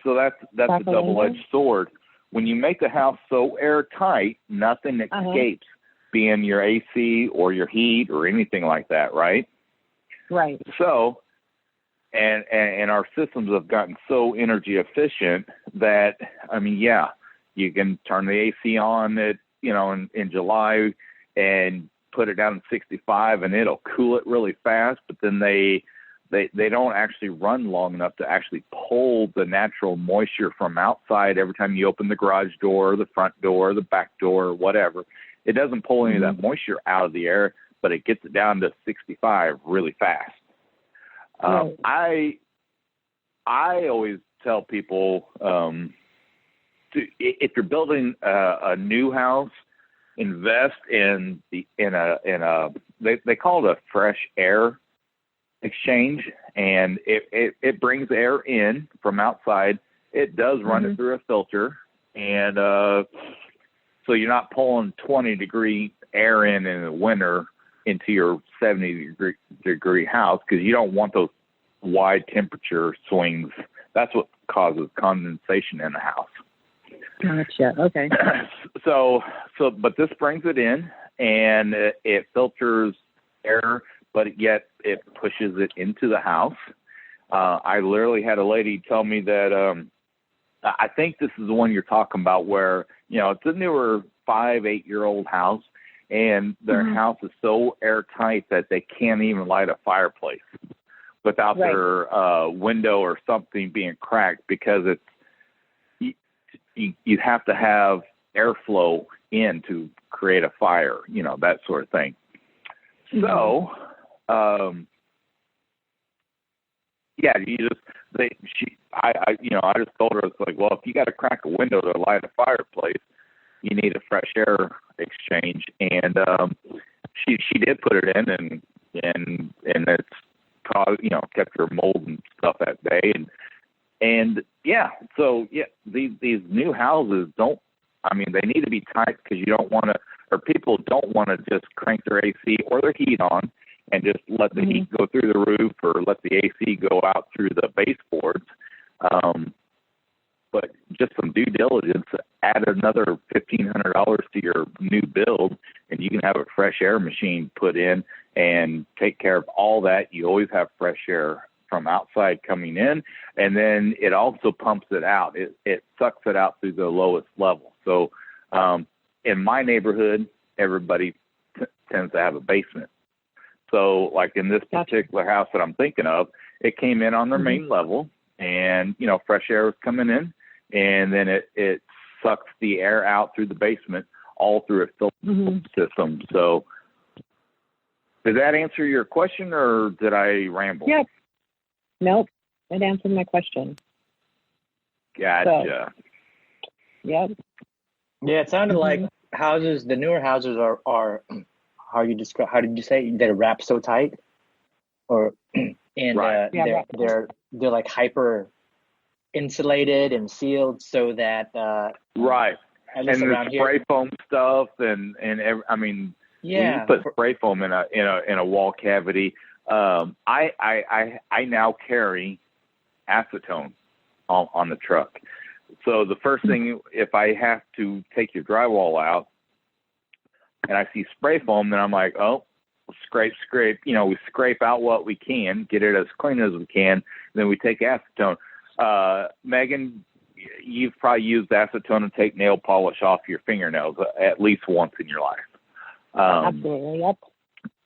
So that's a double-edged sword. When you make the house so airtight, nothing escapes, being your AC or your heat or anything like that, right? Right. So, and our systems have gotten so energy efficient that, I mean, you can turn the AC on at, in July and put it down to 65 and it'll cool it really fast, but then they don't actually run long enough to actually pull the natural moisture from outside every time you open the garage door, the front door, the back door, whatever. It doesn't pull any of that moisture out of the air, but it gets it down to 65 really fast. I always tell people, if you're building a new house, invest in a they call it a fresh air exchange, and it brings air in from outside. It does run it through a filter, and so you're not pulling 20-degree air in the winter into your 70-degree house, because you don't want those wide temperature swings. That's what causes condensation in the house. Gotcha. Okay. But this brings it in, and it filters air, but yet it pushes it into the house. I literally had a lady tell me that I think this is the one you're talking about, where, it's a newer 5-8-year-old house, and their house is so airtight that they can't even light a fireplace without their window or something being cracked, because you have to have airflow in to create a fire, that sort of thing. So, I just told her, it's like, well, if you got to crack a window to light a fireplace, you need a fresh air exchange. And she did put it in, and it's caused, kept her mold and stuff that day. These new houses they need to be tight, because you don't want to, or people don't want to just crank their AC or their heat on and just let the heat go through the roof, or let the AC go out through the baseboards. But just some due diligence, add another $1,500 to your new build, and you can have a fresh air machine put in and take care of all that. You always have fresh air from outside coming in, and then it also pumps it out. It sucks it out through the lowest level. So in my neighborhood, everybody tends to have a basement. So like in this particular house that I'm thinking of, it came in on their main level, and, fresh air was coming in, and then it sucks the air out through the basement, all through a filter system. So did that answer your question, or did I ramble? Yep. Nope. It answered my question. Gotcha. So, yep. Yeah, it sounded like the newer houses are how did you say, they're wrapped so tight, or they're like hyper insulated and sealed, so that right. At least and around the spray foam stuff, and when you put spray foam in a wall cavity, I now carry acetone on the truck. So the first thing, if I have to take your drywall out and I see spray foam, then I'm like, oh, scrape. We scrape out what we can, get it as clean as we can, and then we take acetone. Megan, you've probably used acetone to take nail polish off your fingernails at least once in your life. Absolutely, yep.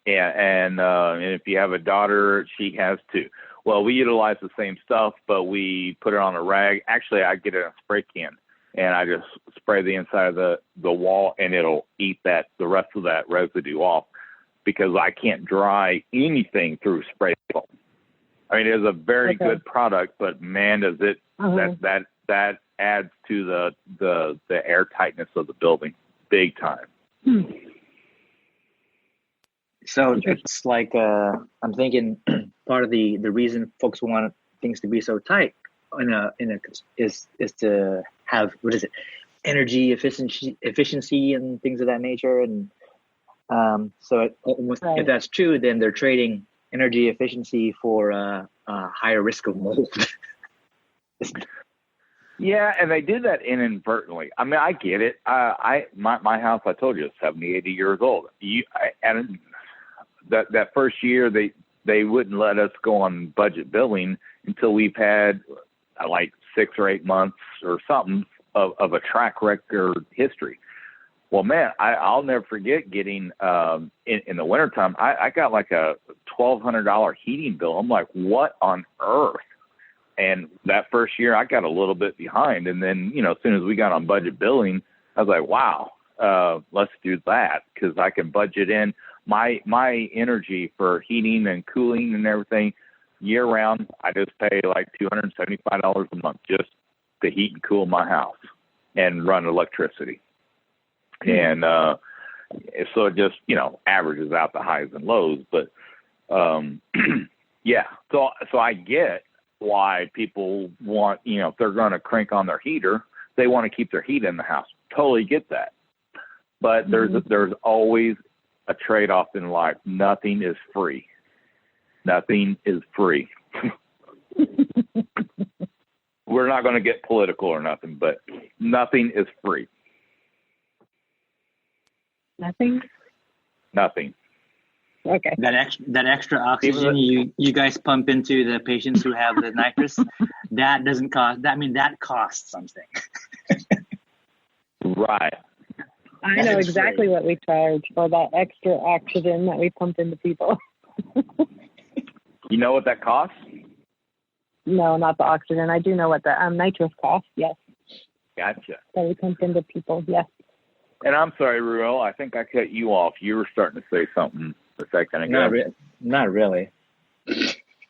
Yeah, and if you have a daughter, she has too. Well, we utilize the same stuff, but we put it on a rag. Actually, I get it in a spray can, and I just spray the inside of the wall, and it'll eat the rest of that residue off, because I can't dry anything through spray foam. I mean, it's a very good product, but man, does it that adds to the air tightness of the building big time. So it's like I'm thinking part of the reason folks want things to be so tight is to have, energy efficiency and things of that nature, and so if that's true, then they're trading energy efficiency for a higher risk of mold. Yeah, and they do that inadvertently. I mean, I get it. My house, I told you, is 70, 80 years old. That first year, they wouldn't let us go on budget billing until we've had like 6 or 8 months or something of a track record history. Well, man, I'll never forget getting in the wintertime, I got like a $1,200 heating bill. I'm like, what on earth? And that first year, I got a little bit behind. And then, as soon as we got on budget billing, I was like, wow, let's do that, because I can budget in my energy for heating and cooling and everything year round. I just pay like $275 a month just to heat and cool my house. and run electricity. And so it just, averages out the highs and lows. But, yeah, so I get why people want, if they're going to crank on their heater, they want to keep their heat in the house. Totally get that. But there's always a trade-off in life. Nothing is free. Nothing is free. We're not going to get political or nothing, but nothing is free. Nothing? Nothing. Okay. That extra oxygen you guys pump into the patients who have the nitrous, that doesn't cost. That costs something. Right. I know exactly what we charge for that extra oxygen that we pump into people. You know what that costs? No, not the oxygen. I do know what the nitrous costs. Yes. Gotcha. That we pump into people. Yes. And I'm sorry, Ruel. I think I cut you off. You were starting to say something a second ago. Not really.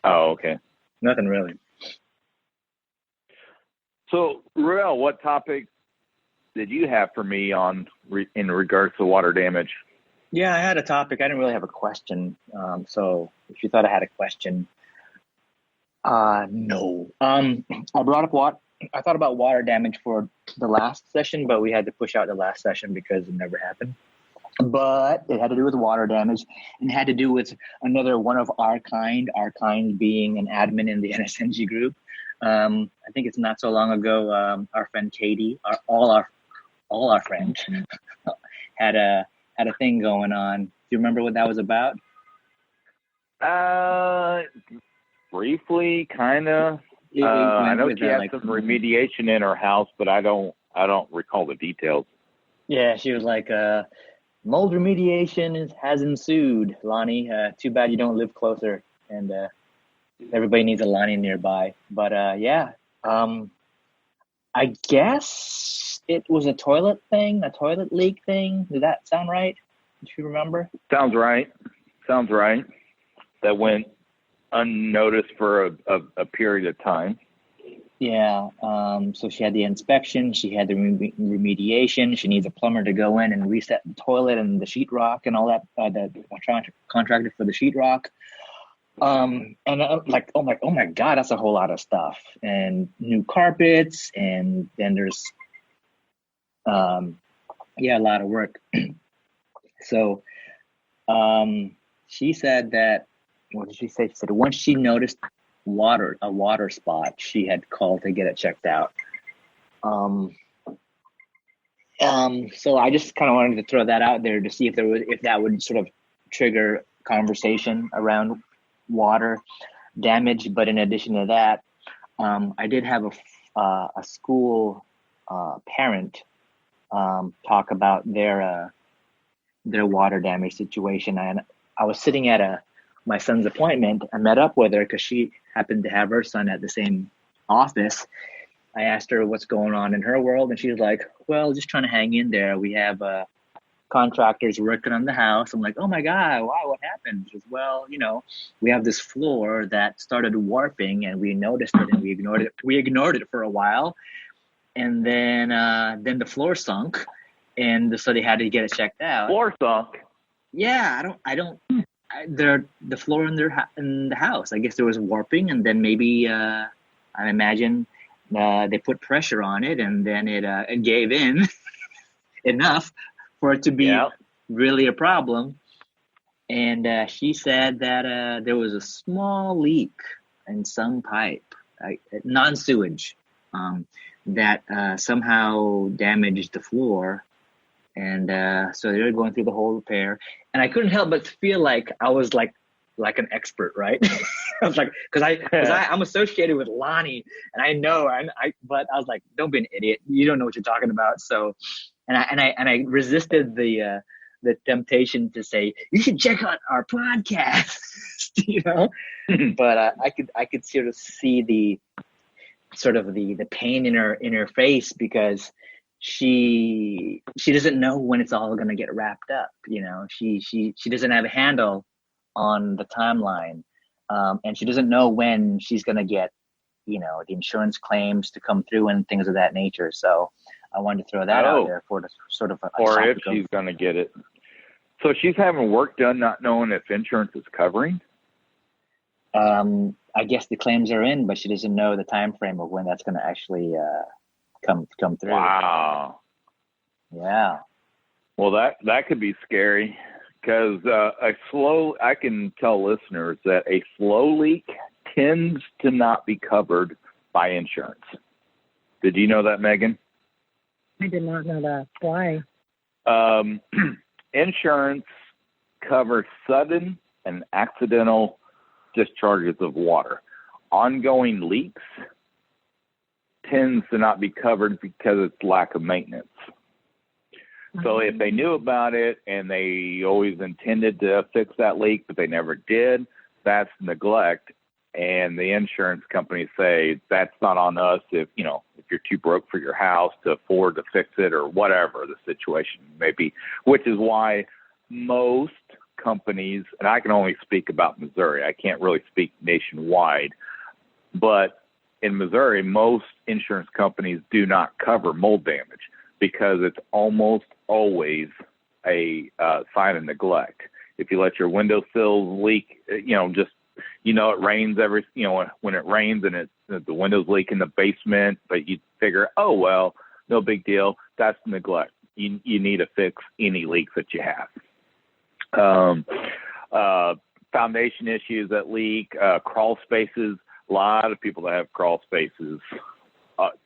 Oh, okay. Nothing really. So, Ruel, what topic did you have for me in regards to water damage? Yeah, I had a topic. I didn't really have a question. So if you thought I had a question, no. I brought up I thought about water damage for the last session, but we had to push out the last session because it never happened. But it had to do with water damage and had to do with another one of our kind being an admin in the NSNG group. I think it's not so long ago, our friend Katie, all our friends had a thing going on. Do you remember what that was about? Briefly, kind of. I know she had some remediation in her house, but I don't recall the details. Yeah, she was like, mold remediation has ensued, Lonnie. Too bad you don't live closer, and everybody needs a Lonnie nearby. But yeah, I guess it was a toilet leak thing. Did that sound right? Do you remember? Sounds right. That went unnoticed for a period of time. Yeah. So she had the inspection. She had the remediation. She needs a plumber to go in and reset the toilet and the sheetrock and all that. The contractor for the sheetrock. And like, oh my God, that's a whole lot of stuff. And new carpets, and then there's, a lot of work. So, she said that, what did she say? She said once she noticed a water spot, she had called to get it checked out. So I just kind of wanted to throw that out there to see if that would sort of trigger conversation around water damage. But in addition to that, I did have a school parent talk about their water damage situation. And I was sitting at my son's appointment. I met up with her because she happened to have her son at the same office. I asked her what's going on in her world, and she was like, well, just trying to hang in there. We have contractors working on the house. I'm like, oh my God, wow, what happened? She goes, well, we have this floor that started warping, and we noticed it, and we ignored it. We ignored it for a while, and then the floor sunk, and so they had to get it checked out. Floor sunk? Yeah, the floor in the house, I guess there was warping, and then maybe I imagine they put pressure on it, and then it gave in enough for it to be really a problem. And she said that there was a small leak in some pipe, non-sewage, that somehow damaged the floor. And so they were going through the whole repair, and I couldn't help but feel like I was like an expert, right? I was like, because I'm associated with Lonnie, and I know, but I was like, don't be an idiot. You don't know what you're talking about. So, and I resisted the temptation to say you should check out our podcast, But I could sort of see the pain in her face because she doesn't know when it's all going to get wrapped up. She doesn't have a handle on the timeline. And she doesn't know when she's going to get, the insurance claims to come through and things of that nature. So, I wanted to throw that out there for the sort of or if she's going to get it. So she's having work done, not knowing if insurance is covering. I guess the claims are in, but she doesn't know the time frame of when that's going to actually come through. Wow. Yeah. Well, that could be scary because I can tell listeners that a slow leak tends to not be covered by insurance. Did you know that, Megan? I did not know that. Why? Insurance covers sudden and accidental discharges of water. Ongoing leaks tends to not be covered because it's lack of maintenance. So if they knew about it and they always intended to fix that leak, but they never did, that's neglect. And the insurance companies say that's not on us if you're too broke for your house to afford to fix it or whatever the situation may be, which is why most companies, and I can only speak about Missouri, I can't really speak nationwide, but in Missouri, most insurance companies do not cover mold damage because it's almost always a sign of neglect. If you let your windowsills leak, it rains when it rains and the windows leak in the basement, but you figure, oh, well, no big deal. That's neglect. You need to fix any leaks that you have. Foundation issues that leak, crawl spaces. A lot of people that have crawl spaces,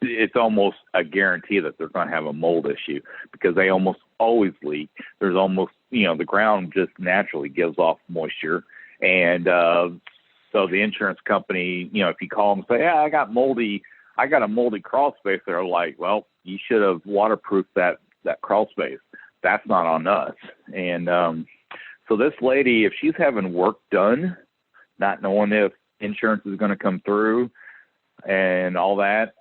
it's almost a guarantee that they're going to have a mold issue because they almost always leak. There's almost, the ground just naturally gives off moisture. And so the insurance company, if you call them and say, I got a moldy crawl space, they're like, well, you should have waterproofed that crawl space. That's not on us. And so this lady, if she's having work done, not knowing if insurance is going to come through and all that,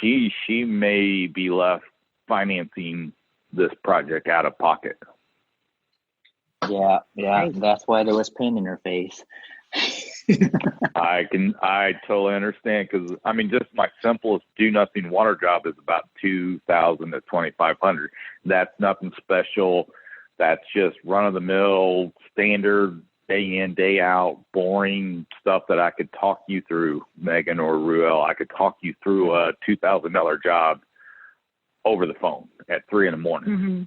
she may be left financing this project out of pocket. Yeah, that's why there was pain in her face. I totally understand because just my simplest do nothing water job is about $2,000 to $2,500. That's nothing special. That's just run of the mill, standard, day in, day out, boring stuff that I could talk you through, Megan or Ruel. I could talk you through a $2,000 job over the phone at 3 a.m. Mm-hmm.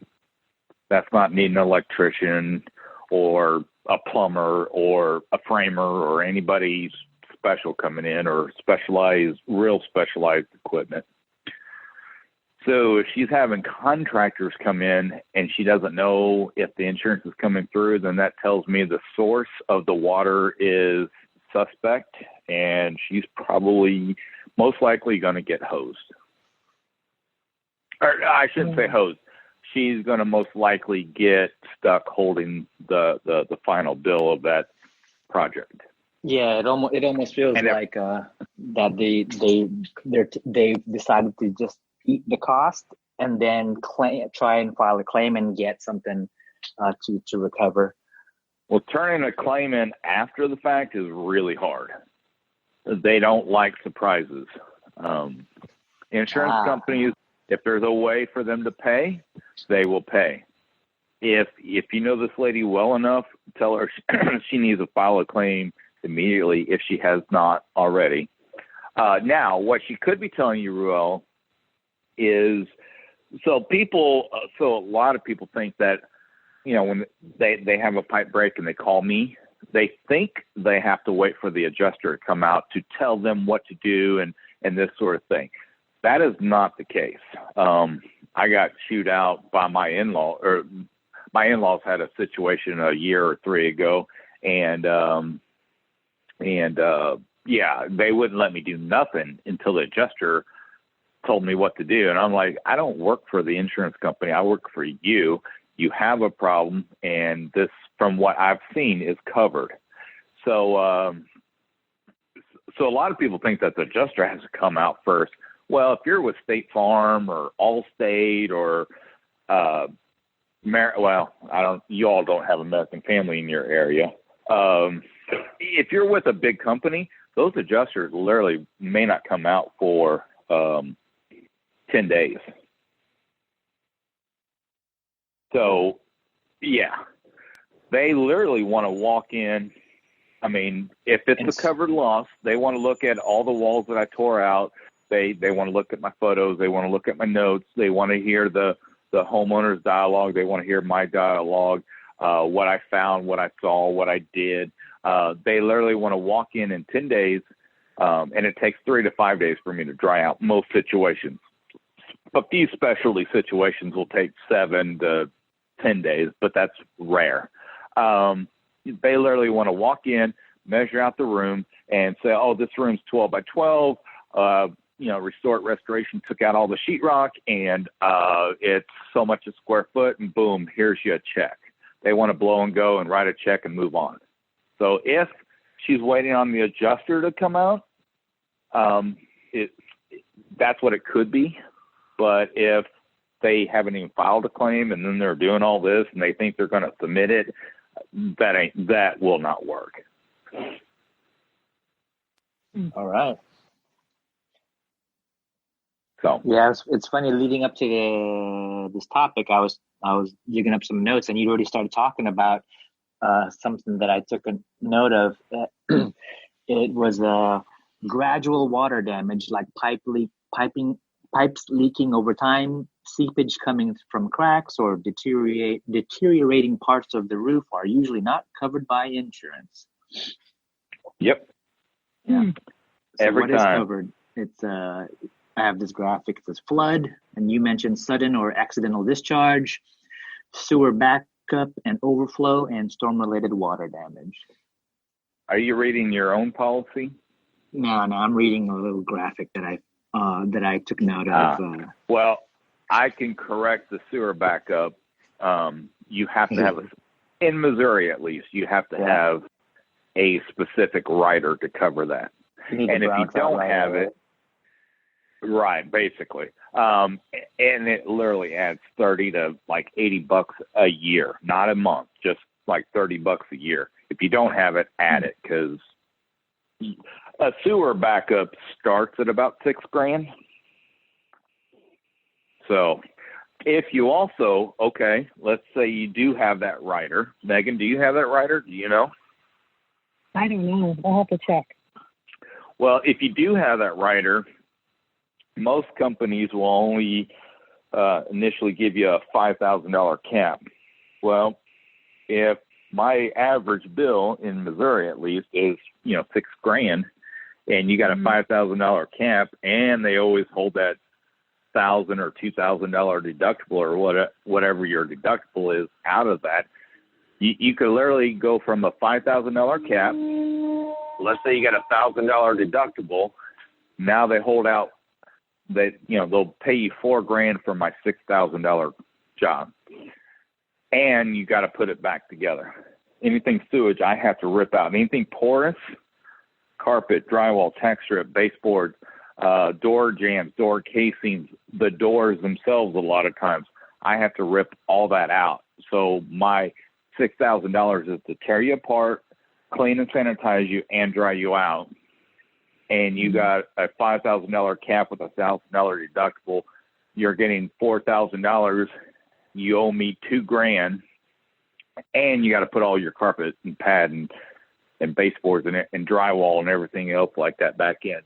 That's not needing an electrician or a plumber or a framer or anybody special coming in or real specialized equipment. So if she's having contractors come in and she doesn't know if the insurance is coming through, then that tells me the source of the water is suspect and she's probably most likely going to get hosed. Or I shouldn't say hosed. She's going to most likely get stuck holding the final bill of that project. Yeah, it almost feels like that they decided to just eat the cost and then try and file a claim and get something to recover. Well, turning a claim in after the fact is really hard. They don't like surprises. Insurance companies, if there's a way for them to pay, they will pay. If you know this lady well enough, tell her she needs to file a claim immediately if she has not already. Now, what she could be telling you, Ruel, is so a lot of people think that, when they have a pipe break and they call me, they think they have to wait for the adjuster to come out to tell them what to do and this sort of thing. That is not the case. I got chewed out by my in-law, or my in-laws had a situation a year or 3 ago, and they wouldn't let me do nothing until the adjuster told me what to do. And I'm like, I don't work for the insurance company. I work for you. You have a problem, and this, from what I've seen, is covered. So a lot of people think that the adjuster has to come out first. Well, if you're with State Farm or Allstate or you all don't have American Family in your area. If you're with a big company, those adjusters literally may not come out for 10 days. So, yeah, they literally want to walk in. I mean, if it's a covered loss, they want to look at all the walls that I tore out. They want to look at my photos. They want to look at my notes. They want to hear the homeowner's dialogue. They want to hear my dialogue, what I found, what I saw, what I did. They literally want to walk in 10 days, and it takes 3 to 5 days for me to dry out most situations. A few specialty situations will take 7 to 10 days, but that's rare. They literally want to walk in, measure out the room, and say, oh, this room's 12 by 12. Restore Restoration took out all the sheetrock, and it's so much a square foot, and boom, here's your check. They want to blow and go and write a check and move on. So if she's waiting on the adjuster to come out, that's what it could be. But if they haven't even filed a claim and then they're doing all this and they think they're going to submit it, that will not work. All right. So yeah, it's funny. Leading up to this topic, I was digging up some notes, and you'd already started talking about something that I took a note of. It was gradual water damage, like pipes leaking over time, seepage coming from cracks, or deteriorating parts of the roof are usually not covered by insurance. Yep. Yeah. So Every what time. is covered? It's I have this graphic. It says flood, and you mentioned sudden or accidental discharge, sewer backup and overflow, and storm-related water damage. Are you reading your own policy? No, I'm reading a little graphic that I took note of. Well, I can correct the sewer backup. You have to have in Missouri at least, you have to have a specific rider to cover that. And if you don't have it, right, basically. And it literally adds $30 to like $80 a year, not a month, just like $30 a year. If you don't have it, add it, because a sewer backup starts at about $6,000. So if you also, let's say you do have that rider. Megan, do you have that rider? Do you know? I don't know. I'll have to check. Well, if you do have that rider, most companies will only initially give you a $5,000 cap. Well, if my average bill in Missouri, at least, is $6,000, and you got a $5,000 cap, and they always hold that $1,000 or $2,000 deductible or whatever your deductible is out of that, you could literally go from a $5,000 cap. Let's say you got a $1,000 deductible. Now they hold out that, they'll pay you $4,000 for my $6,000 job. And you got to put it back together. Anything sewage, I have to rip out. Anything porous, carpet, drywall, tack strip, baseboard, door jambs, door casings, the doors themselves, a lot of times, I have to rip all that out. So my $6,000 is to tear you apart, clean and sanitize you, and dry you out. And you got a $5,000 cap with a $1,000 deductible. You're getting $4,000. You owe me $2,000, and you got to put all your carpet and pad and baseboards and drywall and everything else like that back in.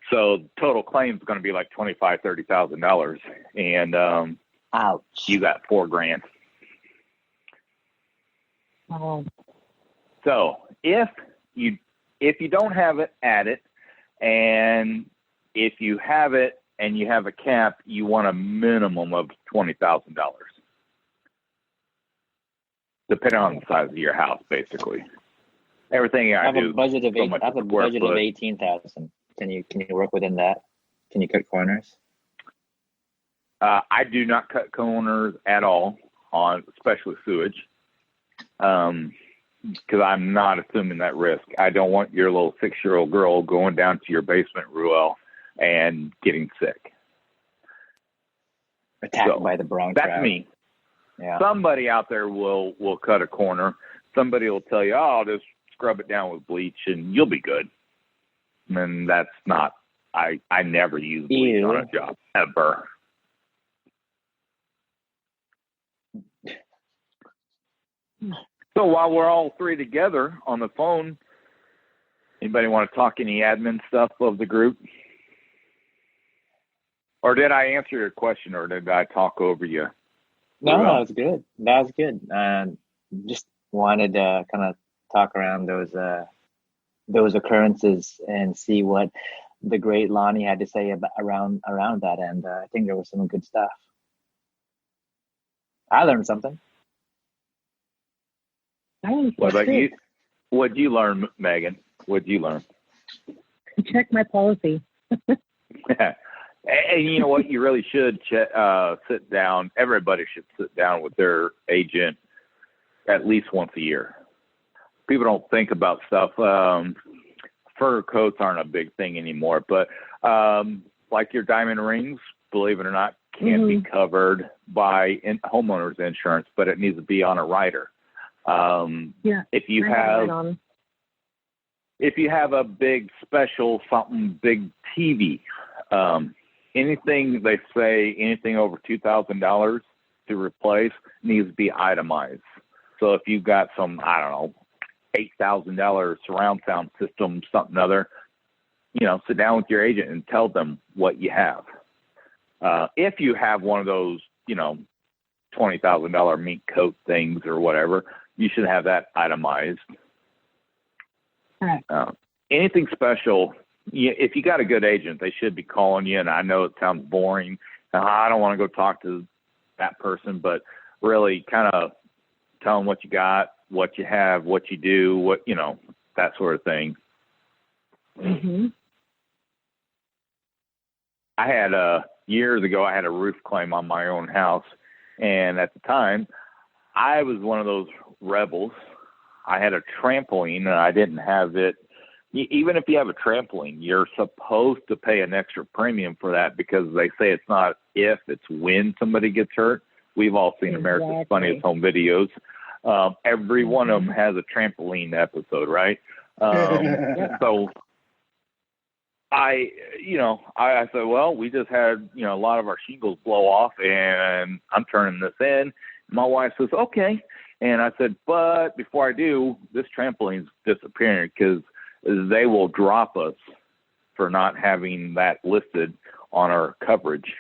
So total claim is going to be like $25,000, $30,000, and ouch, you got $4,000. Oh. So if you don't have it, add it. And if you have it and you have a cap, you want a minimum of $20,000, depending on the size of your house, basically. Everything I do. I have a budget of $18,000. Can you work within that? Can you cut corners? I do not cut corners at all on especially sewage. Because I'm not assuming that risk. I don't want your little 6-year-old girl going down to your basement, Ruel, and getting sick. Attacked by the brown trout. That's me. Yeah. Somebody out there will cut a corner. Somebody will tell you, oh, just scrub it down with bleach and you'll be good. And that's not, I never use bleach on a job, ever. So while we're all three together on the phone, anybody want to talk any admin stuff of the group? Or did I answer your question, or did I talk over you? No, that was good. That was good. Just wanted to kind of talk around those occurrences and see what the great Lonnie had to say about around that, and I think there was some good stuff. I learned something. What about you? What'd you learn, Megan? What'd you learn? Check my policy. And you know what? You really should sit down. Everybody should sit down with their agent at least once a year. People don't think about stuff. Fur coats aren't a big thing anymore, but like your diamond rings, believe it or not, can't be covered by homeowners insurance, but it needs to be on a rider. If you have a big special something, big TV, anything they say, anything over $2,000 to replace needs to be itemized. So if you've got some, I don't know, $8,000 surround sound system, something other, sit down with your agent and tell them what you have. If you have one of those, $20,000 mink coat things or whatever, you should have that itemized. Right. Anything special, if you got a good agent, they should be calling you. And I know it sounds boring. I don't want to go talk to that person, but really kind of tell them what you got, what you have, what you do, that sort of thing. Mm-hmm. I had years ago, I had a roof claim on my own house. And at the time, I was one of those rebels. I had a trampoline and I didn't have it. Even if you have a trampoline, you're supposed to pay an extra premium for that because they say it's not if, it's when somebody gets hurt. We've all seen America's Funniest Home Videos. Every one of them has a trampoline episode, right? So I said, well, we just had, a lot of our shingles blow off and I'm turning this in. My wife says, okay. And I said, but before I do, this trampoline's disappearing because they will drop us for not having that listed on our coverage.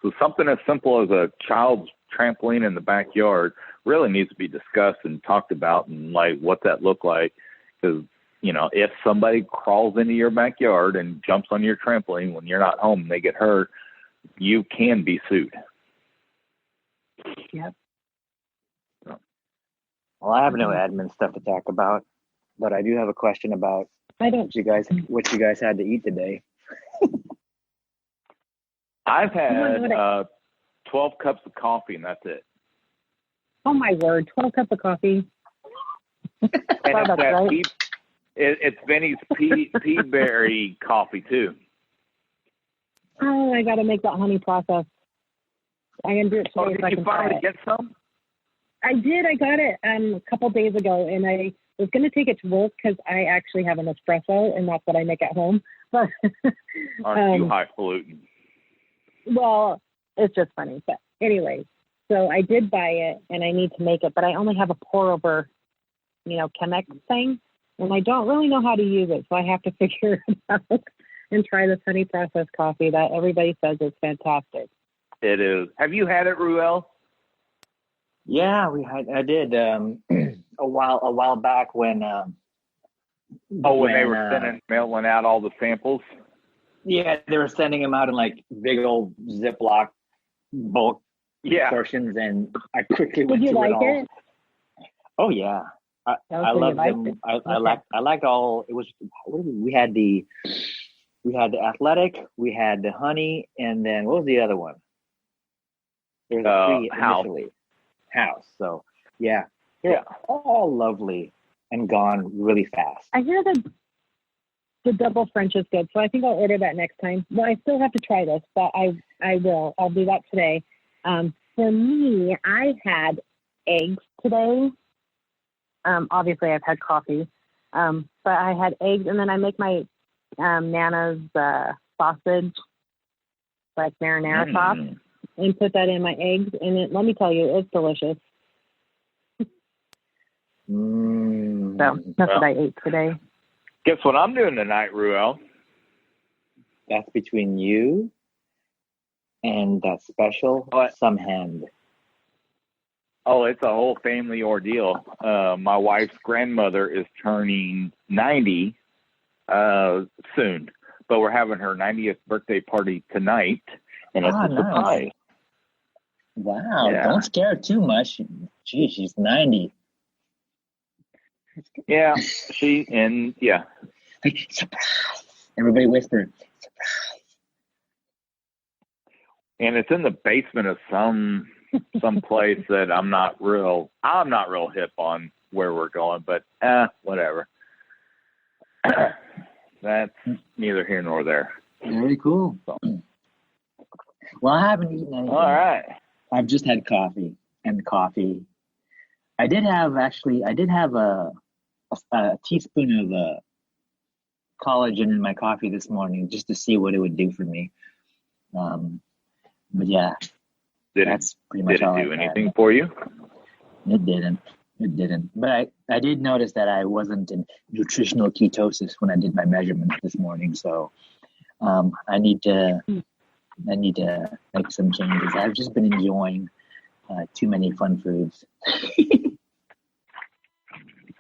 So something as simple as a child's trampoline in the backyard really needs to be discussed and talked about, and like what that look like. Because, if somebody crawls into your backyard and jumps on your trampoline when you're not home and they get hurt, you can be sued. Yep. Well, I have no admin stuff to talk about, but I do have a question about what you guys had to eat today. I've had 12 cups of coffee, and that's it. Oh, my word, 12 cups of coffee. And it's Benny's pea berry coffee, too. Oh, I got to make that honey process. I can do it today. Did you finally get some? I did. I got it a couple days ago, and I was going to take it to work because I actually have an espresso, and that's what I make at home. But aren't you highfalutin? Well, it's just funny. But anyway, so I did buy it, and I need to make it, but I only have a pour-over, Chemex thing, and I don't really know how to use it, so I have to figure it out and try this honey processed coffee that everybody says is fantastic. It is. Have you had it, Ruel? Yeah, I did a while back when when they were mailing out all the samples. Yeah, they were sending them out in like big old Ziploc bulk portions, and I quickly went through it all. Did you like it? Oh yeah, I loved them. I liked all. It was we had the athletic, we had the honey, and then what was the other one? There was three House. So they're all lovely and gone really fast. I hear the double French is good, so I think I'll order that next time. Well, I still have to try this, but I will. I'll do that today. For me, I had eggs today. Obviously, I've had coffee, but I had eggs, and then I make my Nana's sausage, like marinara sauce, and put that in my eggs. And let me tell you, it's delicious. So that's what I ate today. Guess what I'm doing tonight, Ruel? That's between you and that special some hand. Oh, it's a whole family ordeal. My wife's grandmother is turning 90 soon, but we're having her 90th birthday party tonight, and it's a surprise. Nice. Wow, Yeah. Don't scare her too much. Gee, she's 90. Yeah, Like, surprise. Everybody whisper, surprise. and it's in the basement of some place that I'm not real hip on where we're going, but whatever. That's neither here nor there. Very cool. Well, I haven't eaten anything. All right. I've just had coffee. I did have a teaspoon of collagen in my coffee this morning just to see what it would do for me. But yeah, that's pretty much all. Did it do anything for you? It didn't. But I did notice that I wasn't in nutritional ketosis when I did my measurements this morning. So I need to make some changes. I've just been enjoying too many fun foods.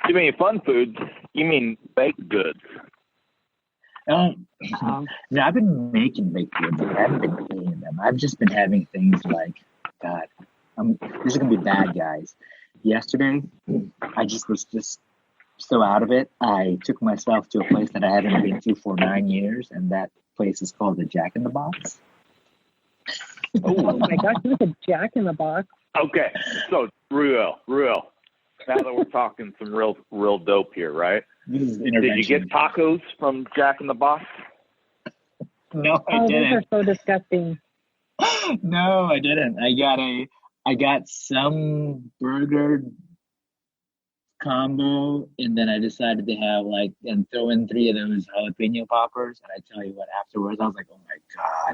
Too many fun foods? You mean baked goods? No, I've been making baked goods. I haven't been eating them. I've just been having things like, God, this is going to be bad, guys. Yesterday, I just was so out of it. I took myself to a place that I haven't been to for 9 years, and that place is called the Jack in the Box. Oh my gosh, there's a Jack in the Box. Okay, so Ruel. Now that we're talking some real dope here, right? This is Did you get tacos from Jack in the Box? No, I didn't. Those are so disgusting. No, I didn't. I got some burger combo, and then I decided to have and throw in 3 of those jalapeno poppers. And I tell you what, afterwards I was like, oh my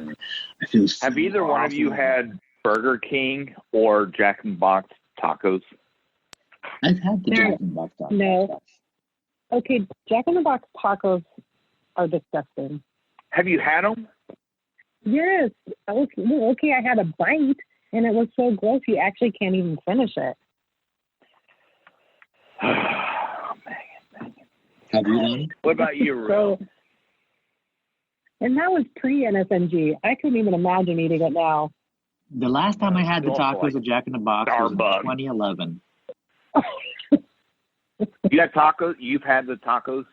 God, I feel so Have either one of you had Burger King or Jack in the Box tacos? I've had the Jack in the Box tacos. No. Okay, Jack in the Box tacos are disgusting. Have you had them? Yes. Okay, I had a bite, and it was so gross you actually can't even finish it. Meagan. Have you, Lonnie? What about you, Ruel? And that was pre-NSNG. I couldn't even imagine eating it now. The last time I had the tacos at Jack in the Box was in 2011. You had tacos? You've had the tacos?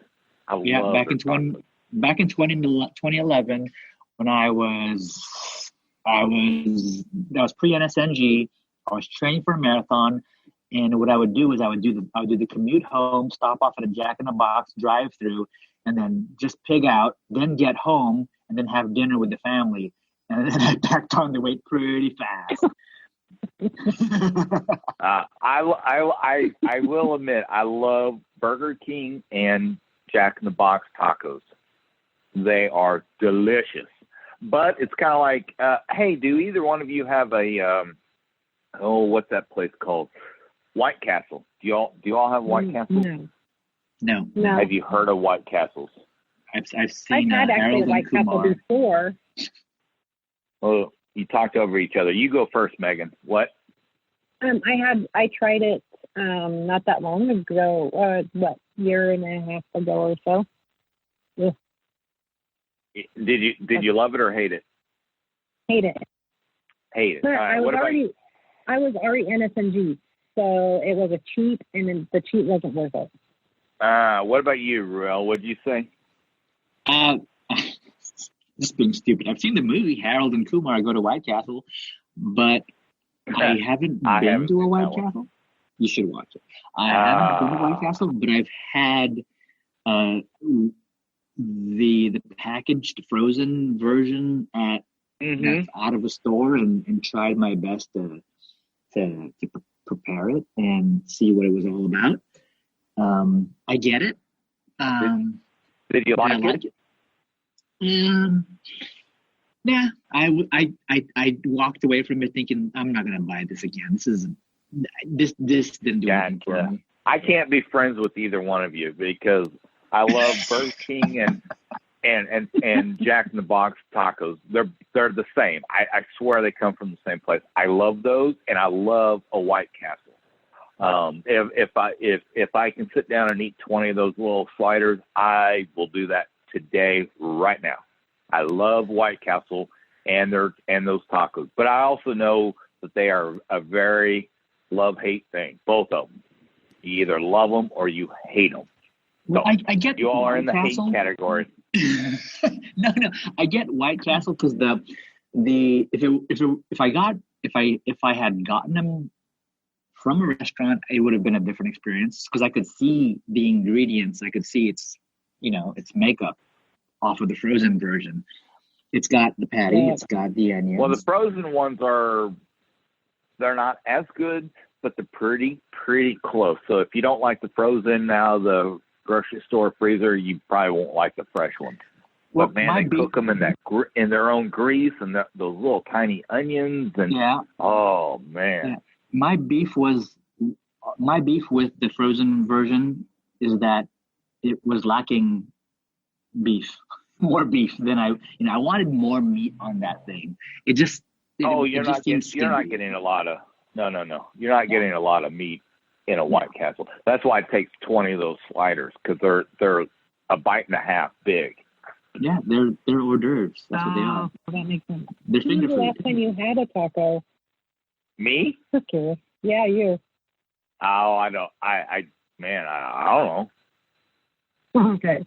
Back in 2011 when I was pre-NSNG. I was training for a marathon, and what I would do is I would do the commute home, stop off at a Jack in the Box drive-through, and then just pig out, then get home, and then have dinner with the family. And then I packed on the weight pretty fast. I will admit I love Burger King and Jack in the Box tacos. They are delicious, but it's kind of like, hey, do either one of you have a what's that place called? White Castle. Do you all have White Castles? No. Have you heard of White Castles? I've seen. I've had actually White Castle before. Well, you talked over each other. You go first, Megan. What? I tried it not that long ago. Year and a half ago or so. Yeah. Did you love it or hate it? Hate it. Hate it. But Right. I was already NSNG, so it was a cheat, and the cheat wasn't worth it. What about you, Ruel? What'd you say? Just being stupid. I've seen the movie Harold and Kumar Go to White Castle, but I haven't been to a White Castle. You should watch it. I haven't been to White Castle, but I've had the packaged frozen version that's out of a store and tried my best to prepare it and see what it was all about. I get it. Did you like it? Yeah, I walked away from it thinking I'm not gonna buy this again. This didn't do anything for me. I can't be friends with either one of you because I love Burger King and Jack in the Box tacos. They're the same. I swear they come from the same place. I love those, and I love a White Castle. If I can sit down and eat 20 of those little sliders, I will do that today, right now. I love White Castle and those tacos, but I also know that they are a very love-hate thing. Both of them. You either love them or you hate them. Well, So I get you all are in the Castle. hate category. No, I get White Castle because if I had gotten them from a restaurant, it would have been a different experience because I could see the ingredients. I could see its makeup off of the frozen version. It's got the patty. It's got the onions. Well, the frozen ones they're not as good, but they're pretty close. So if you don't like the frozen now, the grocery store freezer, you probably won't like the fresh ones. Well, but man, they cook them in their own grease and those little tiny onions and oh man. Yeah. My beef with the frozen version is that it was lacking beef, more beef than I wanted more meat on that thing. You're not getting a lot of You're not getting a lot of meat in a White Castle. That's why it takes 20 of those sliders because they're a bite and a half big. Yeah, they're hors d'oeuvres. That's what they are. That makes sense. They're When finger was the last food. time you had a taco? Me? Okay. Yeah, you. Oh, I don't. I don't know. Okay.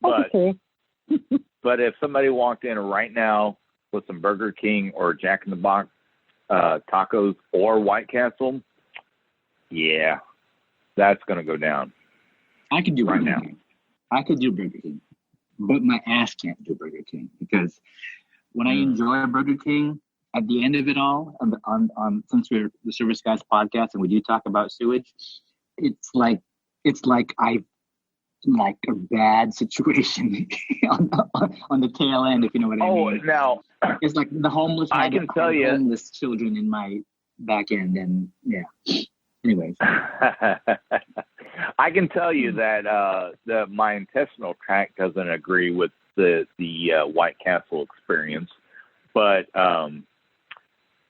But Okay. but if somebody walked in right now with some Burger King or Jack in the Box tacos or White Castle, yeah, that's going to go down. I could do right Burger now. King. I could do Burger King, but my ass can't do Burger King because when I enjoy a Burger King, at the end of it all, on since we're the Service Guys podcast and we do talk about sewage, it's like I like a bad situation on the tail end, if you know what I mean. Oh, now it's like the homeless. I can tell you, homeless children in my back end, and yeah. Anyways, I can tell you that my intestinal tract doesn't agree with the White Castle experience, but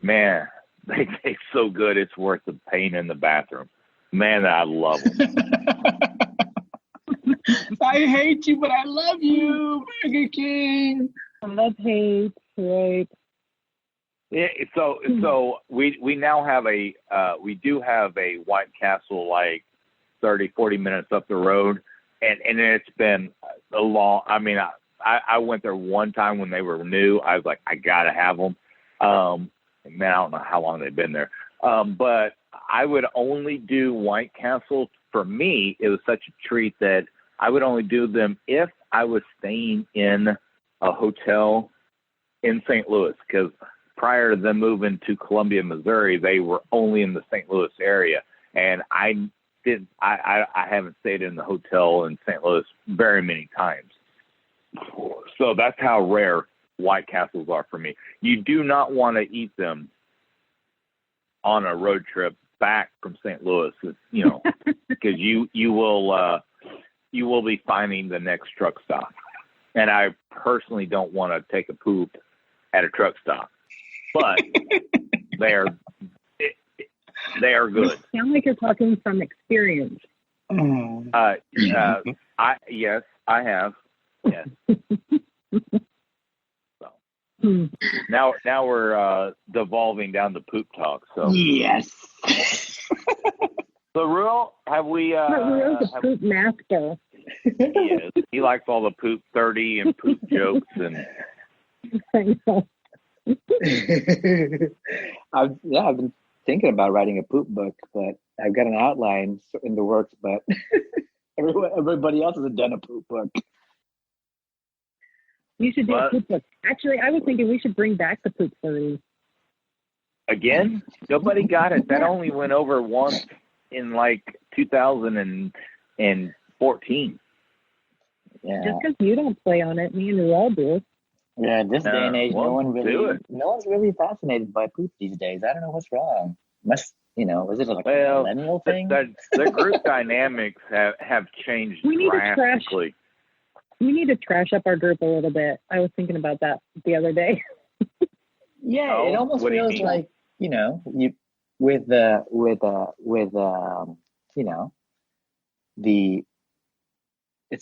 man, they taste so good it's worth the pain in the bathroom. Man, I love them. I hate you, but I love you, Burger King. Love hate, right? Yeah, so we now have we do have a White Castle like 30-40 minutes up the road, and it's been a long. I mean, I went there one time when they were new. I was like, I gotta have them. Man, I don't know how long they've been there, but I would only do White Castle. For me, it was such a treat that I would only do them if I was staying in a hotel in St. Louis, because prior to them moving to Columbia, Missouri, they were only in the St. Louis area, and I haven't stayed in the hotel in St. Louis very many times. So that's how rare White Castles are for me. You do not want to eat them on a road trip back from St. Louis, because you will be finding the next truck stop. And I personally don't want to take a poop at a truck stop, but they are good. You sound like you're talking from experience. Yes, I have. Yes. So now we're devolving down to poop talk. So yes. So Ruel, have we? Ruel's a poop master. He is. He likes all the poop 30 and poop jokes and. I know. I've been thinking about writing a poop book, but I've got an outline in the works, but everybody else has done a poop book. You should do a poop book. Actually, I was thinking we should bring back the poop 30. Again? Nobody got it. That only went over once in like 2014. Yeah. Just because you don't play on it, me and Ruel do. Yeah, this day and age, well, no one's really fascinated by poop these days. I don't know what's wrong. was it like a millennial thing? The group dynamics have changed drastically. We need to trash up our group a little bit. I was thinking about that the other day. Yeah, it almost feels like,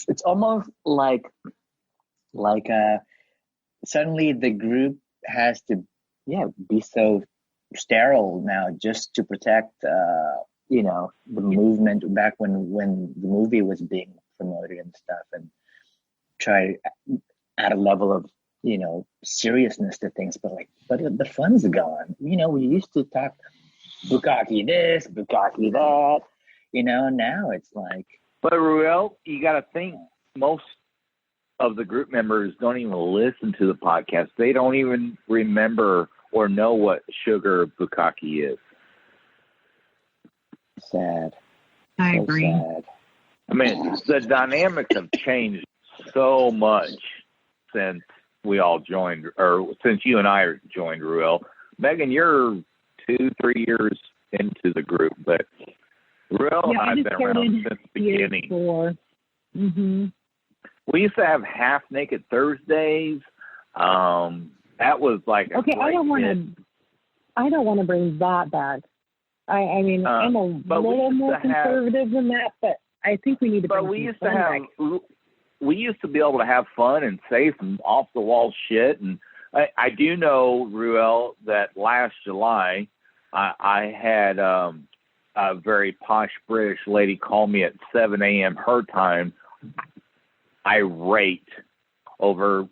it's almost like suddenly the group has to be so sterile now just to protect the movement back when the movie was being promoted and stuff, and try to add a level of seriousness to things, but the fun's gone. We used to talk bukkake this, bukkake that, now it's like. But Ruel, you got to think most of the group members don't even listen to the podcast. They don't even remember or know what sugar bukkake is. Sad. I agree. Sad. I mean, the dynamics have changed so much since we all joined, or since you and I joined, Ruel. Meagan, you're 2-3 years into the group, but Ruel and I have been around since the beginning. Mm-hmm. We used to have Half Naked Thursdays. That was like okay. I don't want to bring that back. I mean, I'm a little more conservative than that, but I think we need to. But we used to be able to have fun and say some off the wall shit. And I do know, Ruel, that last July I had a very posh British lady call me at 7 a.m. her time, irate over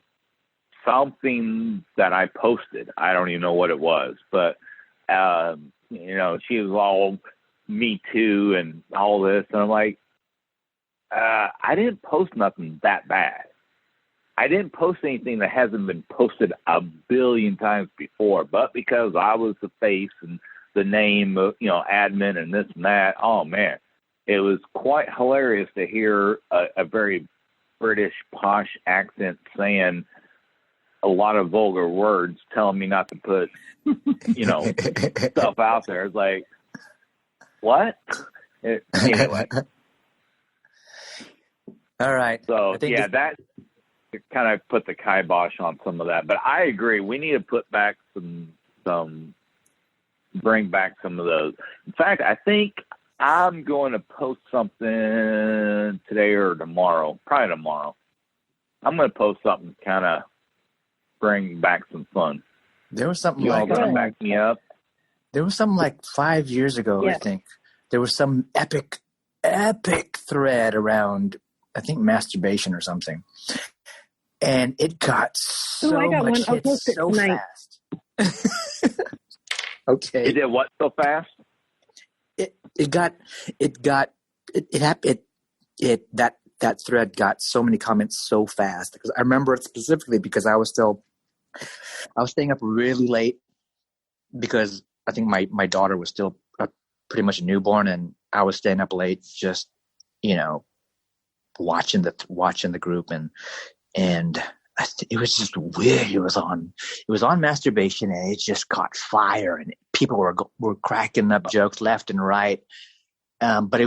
something that I posted. I don't even know what it was, but she was all Me Too and all this, and I'm like, I didn't post nothing that bad. I didn't post anything that hasn't been posted a billion times before, but because I was the face and the name of, admin and this and that, oh man, it was quite hilarious to hear a very British posh accent saying a lot of vulgar words, telling me not to put, stuff out there. It's like, what? Anyway. All right. So, that kind of put the kibosh on some of that. But I agree. We need to put back bring back some of those. In fact, I think I'm going to post something today or tomorrow, probably tomorrow. I'm going to post something to kind of bring back some fun. There was something you all going to back me up? There was something like 5 years ago, I think. There was some epic thread around, I think, masturbation or something. And it got so much hits so fast. Okay. It did what so fast? That thread got so many comments so fast, because I remember it specifically because I was staying up really late because I think my daughter was still pretty much a newborn, and I was staying up late just watching the group, and it was just weird. It was on masturbation, and it just caught fire, and people were cracking up jokes left and right. But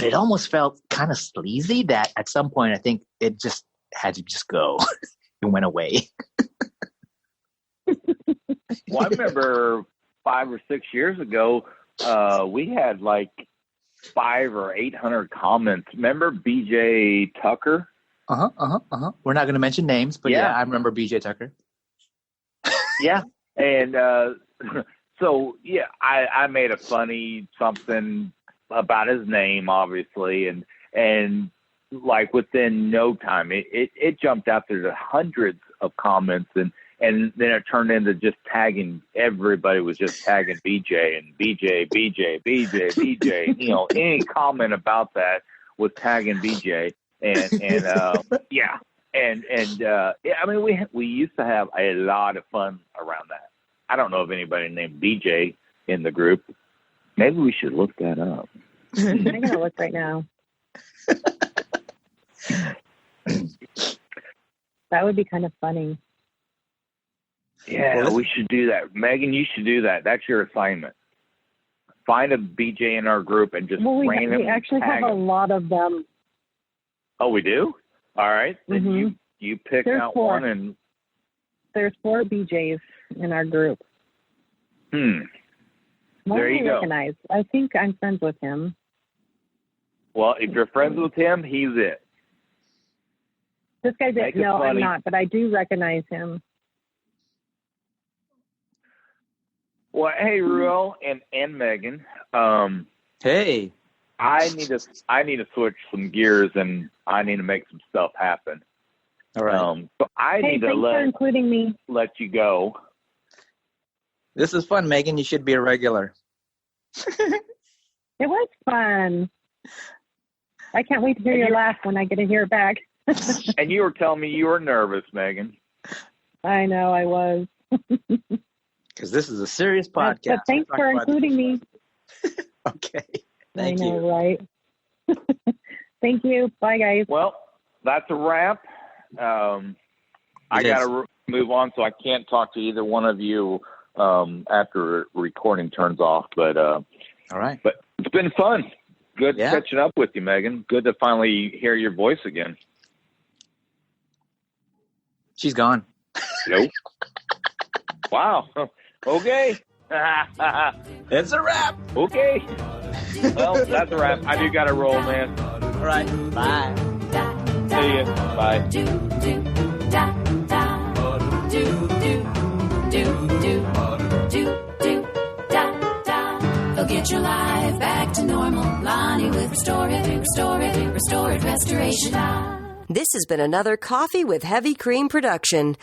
it almost felt kind of sleazy that at some point I think it just had to just go. It went away. Well, I remember 5 or 6 years ago, we had like 500 or 800 comments. Remember BJ Tucker? We're not going to mention names, but yeah, I remember BJ Tucker. Yeah. And so, yeah, I made a funny something about his name, obviously. And like within no time, it jumped out there to hundreds of comments. And then it turned into just tagging. Everybody was just tagging BJ and BJ. Any comment about that was tagging BJ. I mean, we used to have a lot of fun around that. I don't know of anybody named BJ in the group. Maybe we should look that up. I'm gonna look right now. That would be kind of funny. Yeah, we should do that. Meagan, you should do that. That's your assignment. find a BJ in our group and just randomly we actually tag have a them. lot of them. Oh, we do? All right. Then Mm-hmm. you pick There's out 4. one and... There's 4 BJs in our group. There you go. Recognize. I think I'm friends with him. Well, if you're friends with him, he's it. This guy's Make it. it No, I'm funny. not, but I do recognize him. Well, hey, Ruel and Megan. Hey. I need to switch some gears, and I need to make some stuff happen. All right. So I Hey, need to thanks for including me. let you go. This is fun, Megan. You should be a regular. It was fun. I can't wait to hear your laugh when I get to hear it back. And you were telling me you were nervous, Megan. I know I was. Because this is a serious podcast. But thanks for including me. Okay. Thank I know, you. right? Thank you. Bye, guys. Well, that's a wrap. I got to move on, so I can't talk to either one of you after recording turns off. But all right. But it's been fun. Good Yeah. catching up with you, Megan. Good to finally hear your voice again. She's gone. Nope. Wow. Okay. It's a wrap. Okay. Well, that's a wrap. I do got to roll, man. All right. Bye. See ya. Bye. Do do da da. Do do da da. Go get your life back to normal. Lonnie with Restore It Restoration. This has been another Coffee with Heavy Cream production.